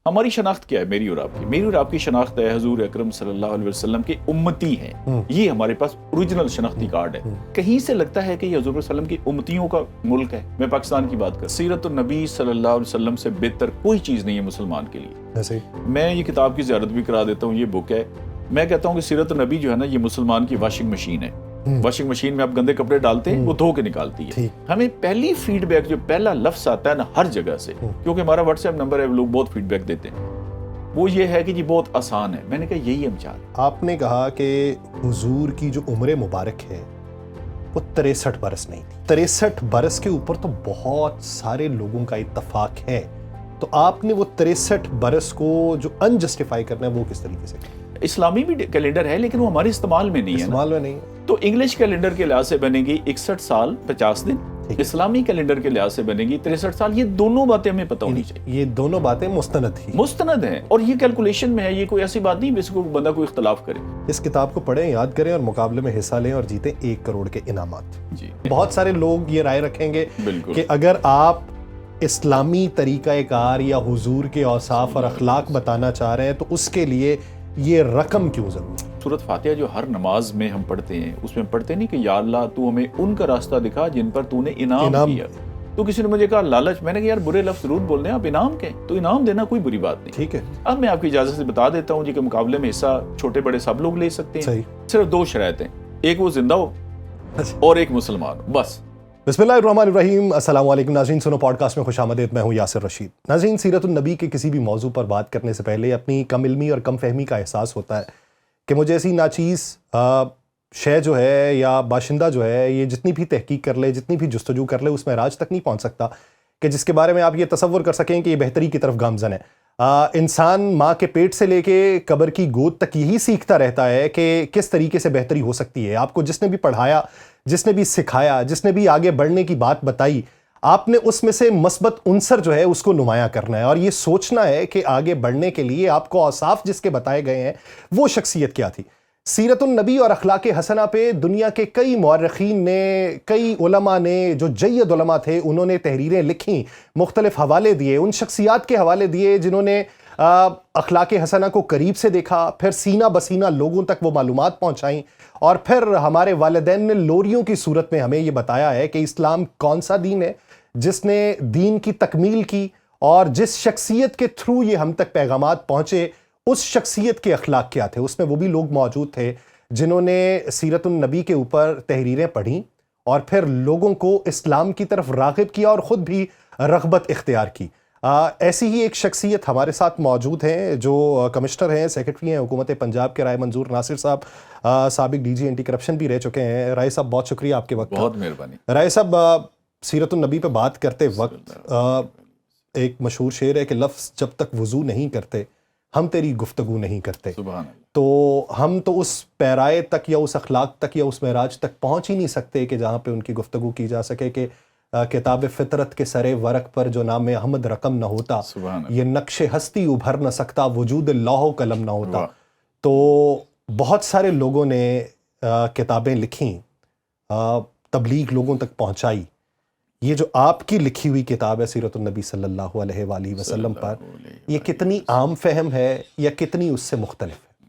ہماری شناخت کیا ہے؟ میری اور آپ کی شناخت ہے حضور اکرم صلی اللہ علیہ وسلم کے امتی ہیں. یہ ہمارے پاس اوریجنل شناختی کارڈ ہے. کہیں سے لگتا ہے کہ یہ حضور صلی اللہ علیہ وسلم کی امتیوں کا ملک ہے. میں پاکستان کی بات کروں, سیرت النبی صلی اللہ علیہ وسلم سے بہتر کوئی چیز نہیں ہے مسلمان کے لیے. میں یہ کتاب کی زیارت بھی کرا دیتا ہوں, یہ بک ہے. میں کہتا ہوں کہ سیرت النبی جو ہے نا, یہ مسلمان کی واشنگ مشین ہے. واشنگ مشین میں آپ گندے کپڑے ڈالتے ہیں, وہ دھو کے نکالتی ہے. ہمیں پہلی فیڈ بیک جو پہلا لفظ آتا ہے نا ہر جگہ سے, کیونکہ ہمارا واٹس ایپ نمبر ہے, لوگ بہت فیڈ بیک دیتے ہیں, وہ یہ ہے کہ جی بہت آسان ہے. میں نے کہا یہی ہم چاہتے ہیں. آپ نے کہا کہ حضور کی جو عمر مبارک ہے وہ 63 برس نہیں تھی. 63 برس کے اوپر تو بہت سارے لوگوں کا اتفاق ہے, تو آپ نے وہ 63 برس کو جو انجسٹیفائی کرنا ہے وہ کس طریقے سے؟ اسلامی بھی کیلنڈر ہے لیکن وہ ہمارے استعمال میں نہیں ہے. استعمال میں نہیں ہے تو انگلش کیلنڈر کے لحاظ سے بنے گی 61 سال 50 دن, اسلامی کیلنڈر کے لحاظ سے بنے گی 63 سال. یہ دونوں باتیں ہمیں پتہ ہونی چاہیے. یہ دونوں باتیں مستند ہیں اور یہ کیلکولیشن میں ہے. یہ کوئی ایسی بات نہیں جس کو بندہ کوئی اختلاف کرے. اس کتاب کو پڑھیں, یاد کریں اور مقابلے میں حصہ لیں اور جیتیں 1 کروڑ کے انعامات. جی بہت سارے لوگ یہ رائے رکھیں گے بالکل کہ اگر آپ اسلامی طریقہ کار یا حضور کے اوصاف اور اخلاق بتانا چاہ رہے ہیں تو اس کے لیے یہ رقم کیوں ضروری ہے؟ سورۃ فاتحہ جو ہر نماز میں ہم پڑھتے ہیں, اس میں پڑھتے نہیں کہ یا اللہ تو ہمیں ان کا راستہ دکھا جن پر تو نے انعام کیا. تو کسی نے مجھے کہا لالچ. میں نے کہا یار برے لفظ ضرور بول دیں, آپ انعام کہیں تو انعام دینا کوئی بری بات نہیں. ٹھیک ہے, اب میں آپ کی اجازت سے بتا دیتا ہوں جی کہ مقابلے میں حصہ چھوٹے بڑے سب لوگ لے سکتے ہیں. صرف 2 شرائط ہیں, ایک وہ زندہ ہو اور ایک مسلمان ہو, بس. بسم اللہ الرحمن الرحیم. السلام علیکم ناظرین, سنو پوڈ کاسٹ میں خوش آمدید. میں ہوں یاسر رشید. ناظرین, سیرت النبی کے کسی بھی موضوع پر بات کرنے سے پہلے اپنی کم علمی اور کم فہمی کا احساس ہوتا ہے کہ مجھے ایسی ناچیز شے جو ہے یا باشندہ جو ہے یہ جتنی بھی تحقیق کر لے, جتنی بھی جستجو کر لے, اس میں راج تک نہیں پہنچ سکتا کہ جس کے بارے میں آپ یہ تصور کر سکیں کہ یہ بہتری کی طرف گامزن ہے. انسان ماں کے پیٹ سے لے کے قبر کی گود تک یہی سیکھتا رہتا ہے کہ کس طریقے سے بہتری ہو سکتی ہے. آپ کو جس نے بھی پڑھایا, جس نے بھی سکھایا, جس نے بھی آگے بڑھنے کی بات بتائی, آپ نے اس میں سے مثبت عنصر جو ہے اس کو نمایاں کرنا ہے اور یہ سوچنا ہے کہ آگے بڑھنے کے لیے آپ کو اوصاف جس کے بتائے گئے ہیں وہ شخصیت کیا تھی. سیرت النبی اور اخلاق حسنہ پہ دنیا کے کئی مورخین نے, کئی علماء نے, جو جید علماء تھے, انہوں نے تحریریں لکھیں, مختلف حوالے دیے, ان شخصیات کے حوالے دیے جنہوں نے اخلاق حسنہ کو قریب سے دیکھا, پھر سینہ بسینہ لوگوں تک وہ معلومات پہنچائیں, اور پھر ہمارے والدین نے لوریوں کی صورت میں ہمیں یہ بتایا ہے کہ اسلام کون سا دین ہے جس نے دین کی تکمیل کی, اور جس شخصیت کے تھرو یہ ہم تک پیغامات پہنچے اس شخصیت کے اخلاق کیا تھے. اس میں وہ بھی لوگ موجود تھے جنہوں نے سیرت النبی کے اوپر تحریریں پڑھیں اور پھر لوگوں کو اسلام کی طرف راغب کیا اور خود بھی رغبت اختیار کی. ایسی ہی ایک شخصیت ہمارے ساتھ موجود ہیں جو کمشنر ہیں, سیکرٹری ہیں حکومت پنجاب کے رائے منظور ناصر صاحب, سابق ڈی جی اینٹی کرپشن بھی رہ چکے ہیں. رائے صاحب بہت شکریہ آپ کے وقت. بہت مہربانی. رائے صاحب, سیرت النبی پہ بات کرتے وقت ایک مشہور شعر ہے کہ لفظ جب تک وضو نہیں کرتے ہم تیری گفتگو نہیں کرتے. سبحان اللہ. تو ہم تو اس پیرائے تک یا اس اخلاق تک یا اس معراج تک پہنچ ہی نہیں سکتے کہ جہاں پہ ان کی گفتگو کی جا سکے کہ کتاب فطرت کے سرے ورق پر جو نام احمد رقم نہ ہوتا, یہ نقش ہستی ابھر نہ سکتا, وجود لوح و قلم نہ ہوتا. تو بہت سارے لوگوں نے کتابیں لکھیں, تبلیغ لوگوں تک پہنچائی. یہ جو آپ کی لکھی ہوئی کتاب ہے سیرت النبی صلی اللہ علیہ وآلہ وسلم پر, یہ کتنی عام فہم ہے یا کتنی اس سے مختلف ہے؟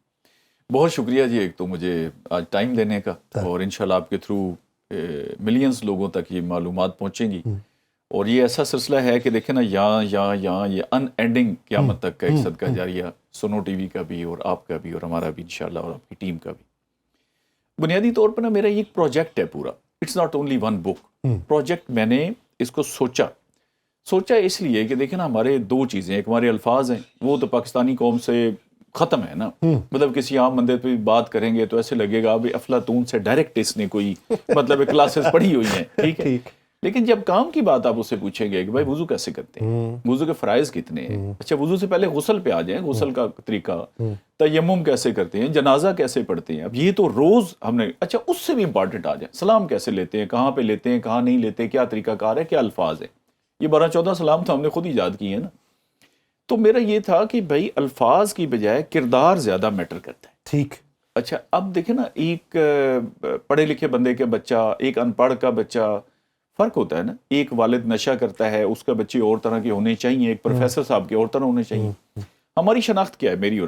بہت شکریہ جی, ایک تو مجھے آج ٹائم دینے کا, اور انشاءاللہ آپ کے تھرو ملینز لوگوں تک یہ معلومات پہنچیں گی. اور یہ ایسا سلسلہ ہے کہ دیکھیں نا, یہاں یہ ان اینڈنگ قیامت تک کا ایک صدقہ جاریہ سنو ٹی وی کا بھی اور آپ کا بھی اور ہمارا بھی انشاءاللہ اور آپ کی ٹیم کا بھی. بنیادی طور پر نا میرا یہ ایک پروجیکٹ ہے پورا. It's not only one book project. میں نے اس کو سوچا اس لیے کہ دیکھیں نا, ہمارے 2 چیزیں, ایک ہمارے الفاظ ہیں, وہ تو پاکستانی قوم سے ختم ہے نا. مطلب کسی عام بندے پہ بات کریں گے تو ایسے لگے گا ابھی افلاطون سے ڈائریکٹ اس نے کوئی مطلب کلاسز پڑھی ہوئی ہیں, ٹھیک ہے. لیکن جب کام کی بات آپ اس سے پوچھیں گے کہ بھائی وضو کیسے کرتے ہیں, وضو کے فرائض کتنے ہیں, اچھا وضو سے پہلے غسل پہ آ جائیں, غسل کا طریقہ, تیمم کیسے کرتے ہیں, جنازہ کیسے پڑھتے ہیں. اب یہ تو روز ہم نے, اچھا اس سے بھی امپورٹنٹ آ جائیں, سلام کیسے لیتے ہیں, کہاں پہ لیتے ہیں, کہاں نہیں لیتے, کیا طریقہ کار ہے, کیا الفاظ ہے. یہ 12-14 سلام تو ہم نے خود ایجاد کیے ہیں نا. تو میرا یہ تھا کہ بھائی الفاظ کی بجائے کردار زیادہ میٹر کرتا ہے. ٹھیک. اچھا اب دیکھیں نا, ایک پڑھے لکھے بندے کا بچہ, ایک ان پڑھ کا بچہ فرق ہوتا ہے نا. ایک والد نشہ کرتا ہے, اس کا بچے اور طرح کے ہونے چاہیے, ایک پروفیسر صاحب کے اور طرح ہونے چاہیے. ہماری شناخت کیا ہے, میری اور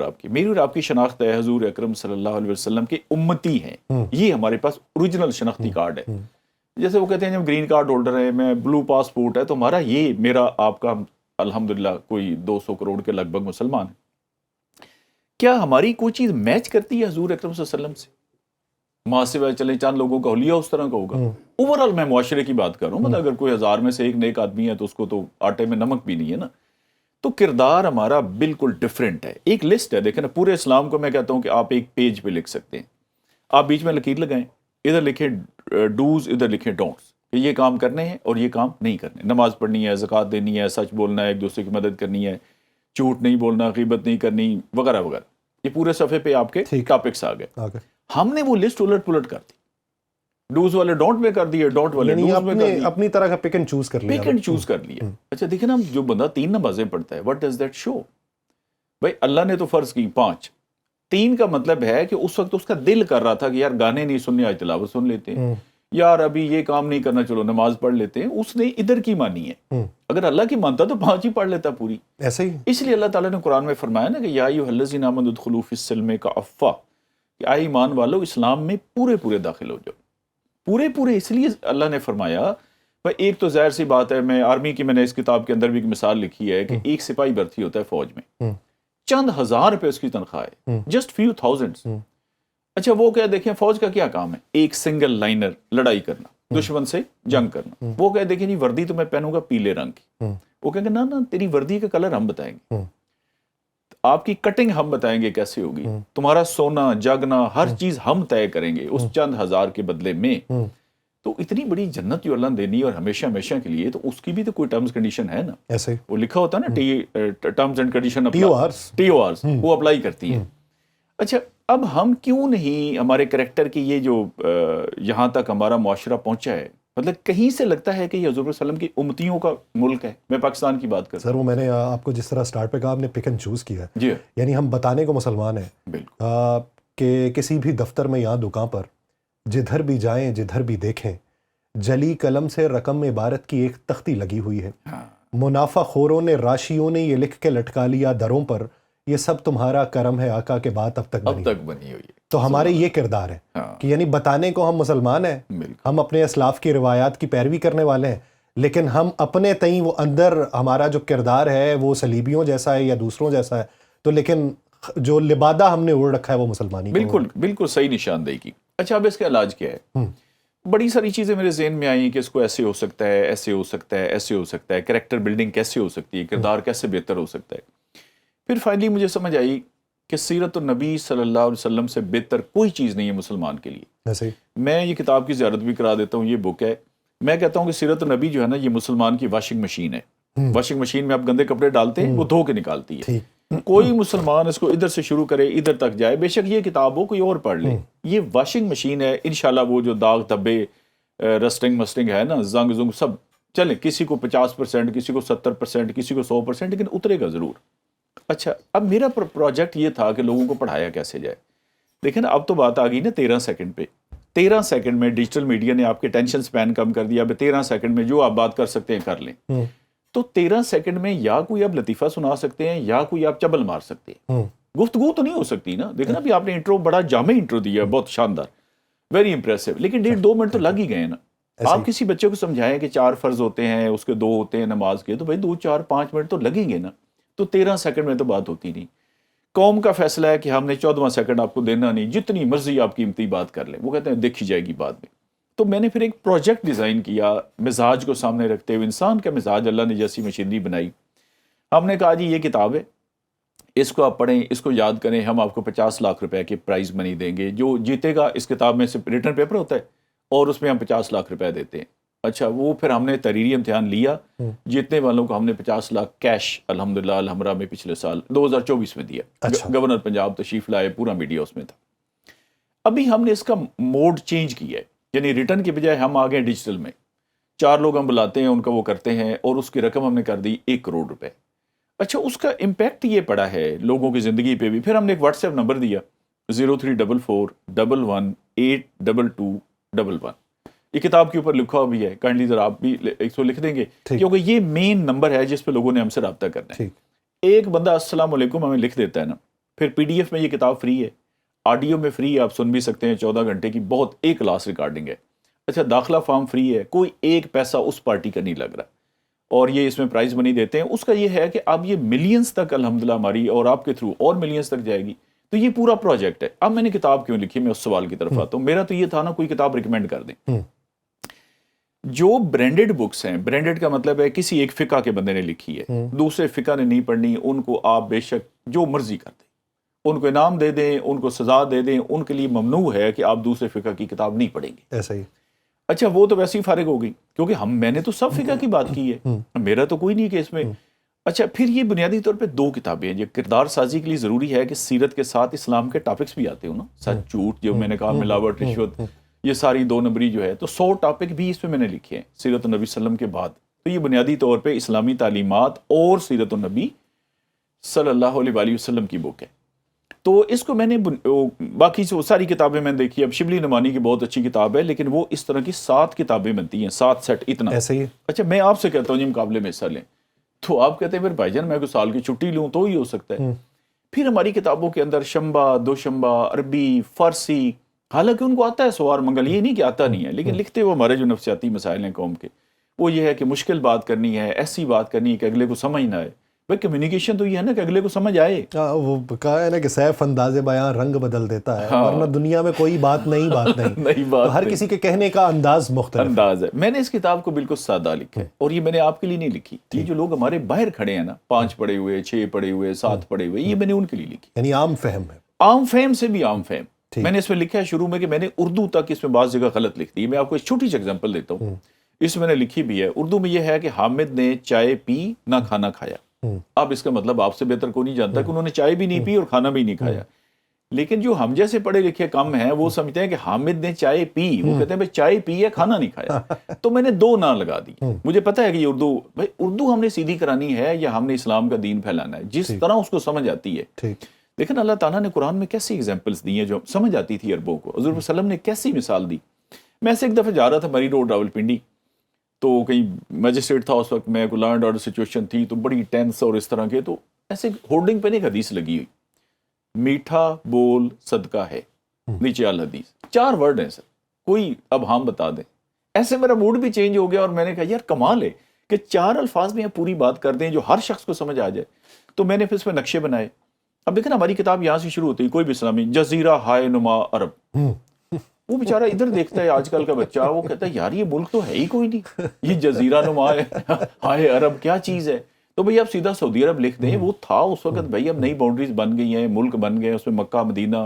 آپ کی شناخت ہے حضور اکرم صلی اللہ علیہ وسلم کے امتی ہیں. یہ ہمارے پاس اوریجنل شناختی کارڈ ہے. جیسے وہ کہتے ہیں جب گرین کارڈ ہولڈر ہے, میں بلو پاسپورٹ ہے, تو ہمارا یہ میرا آپ کا الحمدللہ کوئی 200 کروڑ کے لگ بھگ مسلمان ہیں. کیا ہماری کوئی چیز میچ کرتی ہے حضور اکرم صلی اللہ علیہ وسلم سے؟ محاسبہ چلیں چند لوگوں کا حلیہ اس طرح کا ہوگا. اوورآل میں معاشرے کی بات کر رہا ہوں, مطلب اگر کوئی 1000 میں سے ایک نیک آدمی ہے تو اس کو تو آٹے میں نمک بھی نہیں ہے نا. تو کردار ہمارا بالکل ڈیفرنٹ ہے. ایک لسٹ ہے, دیکھیں نا, پورے اسلام کو میں کہتا ہوں کہ آپ ایک پیج پہ لکھ سکتے ہیں. آپ بیچ میں لکیر لگائیں, ادھر لکھیں ڈوز, ادھر لکھیں ڈونٹس, کہ یہ کام کرنے ہیں اور یہ کام نہیں کرنے. نماز پڑھنی ہے, زکوٰۃ دینی ہے, سچ بولنا ہے, ایک دوسرے کی مدد کرنی ہے, جھوٹ نہیں بولنا, غیبت نہیں کرنی, وغیرہ وغیرہ. یہ پورے صفحے پہ آپ کے ٹاپکس آ گئے. ہم نے وہ لسٹ الٹ پلٹ کر دی, ڈوز والے ڈونٹ میں کر دیے, ڈونٹ والے ڈوز میں کر دیے, اپنی طرح کا پک اینڈ چوز کر لیا. اچھا دیکھیں نا, جو بندہ 3 نمازیں پڑھتا ہے, what does that show؟ بھائی اللہ نے تو فرض کی 5, 3 کا مطلب ہے کہ اس وقت اس کا دل کر رہا تھا کہ یار گانے نہیں سننے, آج تلاوت سن لیتے ہیں, یار ابھی یہ کام نہیں کرنا, چلو نماز پڑھ لیتے ہیں. اس نے ادھر کی مانی ہے. اگر اللہ کی مانتا تو 5 ہی پڑھ لیتا پوری. ایسے ہی اس لیے اللہ تعالیٰ نے قرآن میں فرمایا نا کہ یا ایھا الذین آمنوا ادخلوا فی السلم کافہ, کہ آئے ایمان والو اسلام میں پورے داخل ہو جاؤ. پورے اس لیے اللہ نے فرمایا. بھائی ایک تو ظاہر سی بات ہے, میں آرمی کی, میں نے اس کتاب کے اندر بھی ایک مثال لکھی ہے کہ ایک سپاہی بھرتی ہوتا ہے فوج میں, چند ہزار روپے اس کی تنخواہ ہے, جسٹ فیو تھاؤزینڈز. اچھا وہ کیا, دیکھیں فوج کا کیا کام ہے, ایک سنگل لائنر لڑائی کرنا, دشمن سے جنگ کرنا. وہ کہہ دیکھیں جی وردی تو میں پہنوں گا پیلے رنگ کی. وہ کہیں گے نا تیری وردی کا کلر ہم بتائیں گے, آپ کی کٹنگ ہم بتائیں گے کیسے ہوگی, تمہارا سونا جاگنا ہر چیز ہم طے کریں گے اس چند ہزار کے بدلے میں. تو اتنی بڑی جنت جو اللہ نے دینی اور ہمیشہ کے لیے, تو اس کی بھی تو کوئی ٹرمز کنڈیشن ہے نا. ایسے وہ لکھا ہوتا ہے نا, ٹرمز اینڈ کنڈیشن, TORs, وہ اپلائی کرتی ہے. اچھا اب ہم کیوں نہیں, ہمارے کریکٹر کی یہ جو یہاں تک ہمارا معاشرہ پہنچا ہے, مطلب کہیں سے لگتا ہے کہ یہ حضور صلی اللہ علیہ وسلم کی امتیوں کا ملک ہے. میں پاکستان کی بات کرتا ہوں. سر وہ میں نے آپ کو جس طرح سٹارٹ پہ کہا, آپ نے پک اینڈ چوز کیا ہے. جی, یعنی ہم بتانے کو مسلمان ہیں بالکل, کہ کسی بھی دفتر میں یا دکان پر جدھر بھی جائیں, جدھر بھی دیکھیں, جلی قلم سے رقم عبارت کی ایک تختی لگی ہوئی ہے. منافع خوروں نے, راشیوں نے یہ لکھ کے لٹکا لیا دروں پر, یہ سب تمہارا کرم ہے آقا کے بات اب تک بنی ہوئی ہے. تو ہمارے یہ کردار ہے کہ یعنی بتانے کو ہم مسلمان ہیں, ہم اپنے اسلاف کی روایات کی پیروی کرنے والے ہیں, لیکن ہم اپنے تئیں وہ اندر ہمارا جو کردار ہے وہ صلیبیوں جیسا ہے یا دوسروں جیسا ہے. تو لیکن جو لبادہ ہم نے اوڑھ رکھا ہے وہ مسلمانی. بالکل صحیح نشاندہی کی. اچھا اب اس کا علاج کیا ہے؟ بڑی ساری چیزیں میرے ذہن میں آئیں کہ اس کو ایسے ہو سکتا ہے, ایسے ہو سکتا ہے, ایسے ہو سکتا ہے, کریکٹر بلڈنگ کیسے ہو سکتی ہے, کردار کیسے بہتر ہو سکتا ہے. پھر فائنلی مجھے سمجھ آئی کہ سیرت النبی صلی اللہ علیہ وسلم سے بہتر کوئی چیز نہیں ہے مسلمان کے لیے. میں یہ کتاب کی زیارت بھی کرا دیتا ہوں, یہ بک ہے. میں کہتا ہوں کہ سیرت النبی جو ہے نا, یہ مسلمان کی واشنگ مشین ہے. واشنگ مشین میں آپ گندے کپڑے ڈالتے ہیں, وہ دھو کے نکالتی ہے. کوئی مسلمان اس کو ادھر سے شروع کرے ادھر تک جائے, بے شک یہ کتاب ہو کوئی اور پڑھ لے, یہ واشنگ مشین ہے. انشاءاللہ وہ جو داغ دھبے, رسٹنگ مسٹنگ ہے نا, زنگ زنگ سب چلیں, کسی کو 50%, کسی کو 70%, کسی کو 100%, لیکن اترے گا ضرور. اچھا اب میرا پروجیکٹ یہ تھا کہ لوگوں کو پڑھایا کیسے جائے. دیکھیں نا اب تو بات آ گئی نا 13 سیکنڈ پہ. 13 سیکنڈ میں ڈیجیٹل میڈیا نے آپ کے ٹینشن سپین کم کر دیا. اب 13 سیکنڈ میں جو آپ بات کر سکتے ہیں کر لیں. تو 13 سیکنڈ میں یا کوئی آپ لطیفہ سنا سکتے ہیں یا کوئی آپ چبل مار سکتے ہیں. گفتگو تو نہیں ہو سکتی نا. دیکھیں نا ابھی آپ نے انٹرو بڑا جامع انٹرو دیا, بہت شاندار, ویری امپریسو, لیکن 1.5-2 منٹ تو لگ ہی گئے نا. آپ کسی بچے کو سمجھائیں کہ 4 فرض ہوتے ہیں, اس کے 2 ہوتے ہیں نماز کے, تو بھائی 2-4-5 منٹ تو لگیں گے نا. تو 13 سیکنڈ میں تو بات ہوتی نہیں. قوم کا فیصلہ ہے کہ ہم نے 14واں سیکنڈ آپ کو دینا نہیں, جتنی مرضی آپ قیمتی بات کر لیں. وہ کہتے ہیں دیکھی جائے گی بعد میں. تو میں نے پھر ایک پروجیکٹ ڈیزائن کیا, مزاج کو سامنے رکھتے ہوئے. انسان کا مزاج اللہ نے جیسی مشینری بنائی. ہم نے کہا جی یہ کتاب ہے, اس کو آپ پڑھیں, اس کو یاد کریں, ہم آپ کو 50 لاکھ روپے کی پرائز منی دیں گے. جو جیتے گا اس کتاب میں سے ریٹن پیپر ہوتا ہے اور اس میں ہم 50 لاکھ روپے دیتے ہیں. اچھا وہ پھر ہم نے تحریری امتحان لیا, جیتنے والوں کو ہم نے 50 لاکھ کیش الحمدللہ الحمرہ میں پچھلے سال 2024 میں دیا. گورنر پنجاب تشریف لائے, پورا میڈیا اس میں تھا. ابھی ہم نے اس کا موڈ چینج کیا ہے, یعنی ریٹرن کے بجائے ہم آ گئے ڈیجیٹل میں. 4 لوگ ہم بلاتے ہیں, ان کا وہ کرتے ہیں, اور اس کی رقم ہم نے کر دی 1 کروڑ روپے. اچھا اس کا امپیکٹ یہ پڑا ہے لوگوں کی زندگی پہ بھی. پھر ہم نے ایک واٹس ایپ نمبر دیا 034411822211. یہ کتاب کے اوپر لکھا ہوا بھی ہے، کائنڈلی ذرا آپ بھی اس کو لکھ دیں گے، کیونکہ یہ مین نمبر ہے جس پہ لوگوں نے ہم سے رابطہ کرنا ہے. ایک بندہ السلام علیکم ہمیں لکھ دیتا ہے نا، پھر PDF میں یہ کتاب فری ہے، آڈیو میں فری ہے، آپ سن بھی سکتے ہیں، 14 گھنٹے کی بہت ایک کلاس ریکارڈنگ ہے. اچھا داخلہ فارم فری ہے، کوئی ایک پیسہ اس پارٹی کا نہیں لگ رہا، اور یہ اس میں پرائز منی دیتے ہیں. اس کا یہ ہے کہ اب یہ ملینز تک الحمدللہ ہماری اور آپ کے تھرو اور ملینز تک جائے گی. تو یہ پورا پروجیکٹ ہے. اب میں نے کتاب کیوں لکھی، میں اس سوال کی طرف آتا ہوں. میرا تو یہ تھا نا کوئی کتاب ریکمینڈ کر دیں. جو برانڈڈ بکس ہیں، برانڈڈ کا مطلب ہے کسی ایک فقہ کے بندے نے لکھی ہے، دوسرے فقہ نے نہیں پڑھنی، ان کو آپ بے شک جو مرضی کر دیں، ان کو انعام دے دیں، ان کو سزا دے دیں، ان کے لیے ممنوع ہے کہ آپ دوسرے فقہ کی کتاب نہیں پڑھیں گے. ایسا ہی. اچھا وہ تو ویسے ہی فارغ ہو گئی، کیونکہ میں نے تو سب فقہ کی بات کی ہے، میرا تو کوئی نہیں کہ اس میں. اچھا پھر یہ بنیادی طور پہ 2 کتابیں ہیں. یہ کردار سازی کے لیے ضروری ہے کہ سیرت کے ساتھ اسلام کے ٹاپکس بھی آتے ہوں نا، سچ جھوٹ، جو میں نے کہا ملاوٹ، رشوت، یہ ساری 2 نمبری جو ہے، تو 100 ٹاپک بھی اس میں میں نے لکھے ہیں سیرت النبی صلی اللہ علیہ وسلم کے بعد. تو یہ بنیادی طور پہ اسلامی تعلیمات اور سیرت النبی صلی اللہ علیہ وآلہ وسلم کی بک ہے. تو اس کو میں نے باقی ساری کتابیں میں نے دیکھی. اب شبلی نعمانی کی بہت اچھی کتاب ہے، لیکن وہ اس طرح کی 7 کتابیں بنتی ہیں، 7 سیٹ اتنا. ایسا ہی. اچھا میں آپ سے کہتا ہوں جی مقابلے میں حصہ لیں، تو آپ کہتے ہیں پھر بھائی جان میں کوئی سال کی چھٹی لوں تو ہی ہو سکتا ہے. پھر ہماری کتابوں کے اندر شنبہ، دوشنبہ، عربی، فارسی، حالانکہ ان کو آتا ہے سوار منگل، یہ نہیں کہ آتا نہیں ہے، لیکن لکھتے وہ ہمارے جو نفسیاتی مسائل ہیں قوم کے، وہ یہ ہے کہ مشکل بات کرنی ہے، ایسی بات کرنی ہے کہ اگلے کو سمجھ نہ آئے. بھائی کمیونیکیشن تو یہ ہے نا کہ اگلے کو سمجھ آئے. وہ کہا ہے نا کہ سیف انداز بیاں رنگ بدل دیتا ہے، ورنہ دنیا میں کوئی بات نہیں ہر کسی کے کہنے کا انداز مختلف ہے. میں نے اس کتاب کو بالکل سادہ لکھا ہے، اور یہ میں نے آپ کے لیے نہیں لکھی. یہ جو لوگ ہمارے باہر کھڑے ہیں نا، 5 پڑھے ہوئے، 6 پڑھے ہوئے، 7 پڑھے ہوئے، یہ میں نے ان کے لیے لکھی. یعنی عام فہم ہے، عام فہم سے بھی عام فہم. میں نے اس میں لکھا ہے شروع میں کہ میں نے اردو تک اس میں بعض جگہ غلط لکھ دی. میں آپ کو ایک چھوٹی سی ایگزامپل دیتا ہوں. اس میں نے لکھی بھی ہے اردو میں، یہ ہے کہ حامد نے چائے پی نہ کھانا کھایا. اب اس کا مطلب آپ سے بہتر کوئی نہیں جانتا کہ انہوں نے چائے بھی نہیں پی اور کھانا بھی نہیں کھایا. لیکن جو ہم جیسے پڑھے لکھے کم ہیں وہ سمجھتے ہیں کہ حامد نے چائے پی، وہ کہتے ہیں بھائی چائے پی ہے، کھانا نہیں کھایا. تو میں نے 2 نہ لگا دی. مجھے پتا ہے کہ یہ اردو، بھائی اردو ہم نے سیدھی کرانی ہے یا ہم نے اسلام کا دین پھیلانا ہے، جس طرح اس کو سمجھ آتی ہے. لیکن اللہ تعالیٰ نے قرآن میں کیسی ایگزامپلس دی ہیں جو سمجھ آتی تھی عربوں کو. حضور صلی اللہ علیہ وسلم نے کیسی مثال دی. میں ایسے ایک دفعہ جا رہا تھا مری روڈ راولپنڈی، تو کہیں میجسٹریٹ تھا اس وقت، میں کوئی لینڈ آرڈر سچویشن تھی تو بڑی ٹینس اور اس طرح کے. تو ایسے ہورڈنگ پہ ایک حدیث لگی ہوئی، میٹھا بول صدقہ ہے، نیچے الحدیث، 4 ورڈ ہیں سر، کوئی اب ہم بتا دیں. ایسے میرا موڈ بھی چینج ہو گیا اور میں نے کہا یار کمال ہے کہ 4 الفاظ میں پوری بات کر دیں جو ہر شخص کو سمجھ آ جائے. تو میں نے پھر اس میں نقشے بنائے. اب دیکھیں نا ہماری کتاب یہاں سے شروع ہوتی ہے، کوئی بھی اسلامی جزیرہ ہائے نما عرب. وہ بیچارہ ادھر دیکھتا ہے آج کل کا بچہ، وہ کہتا ہے یار یہ ملک تو ہے ہی کوئی نہیں، یہ جزیرہ نما ہائے عرب کیا چیز ہے. تو بھئی آپ سیدھا سعودی عرب لکھ دیں. وہ تھا اس وقت، بھئی اب نئی باؤنڈریز بن گئی ہیں، ملک بن گئے، اس میں مکہ مدینہ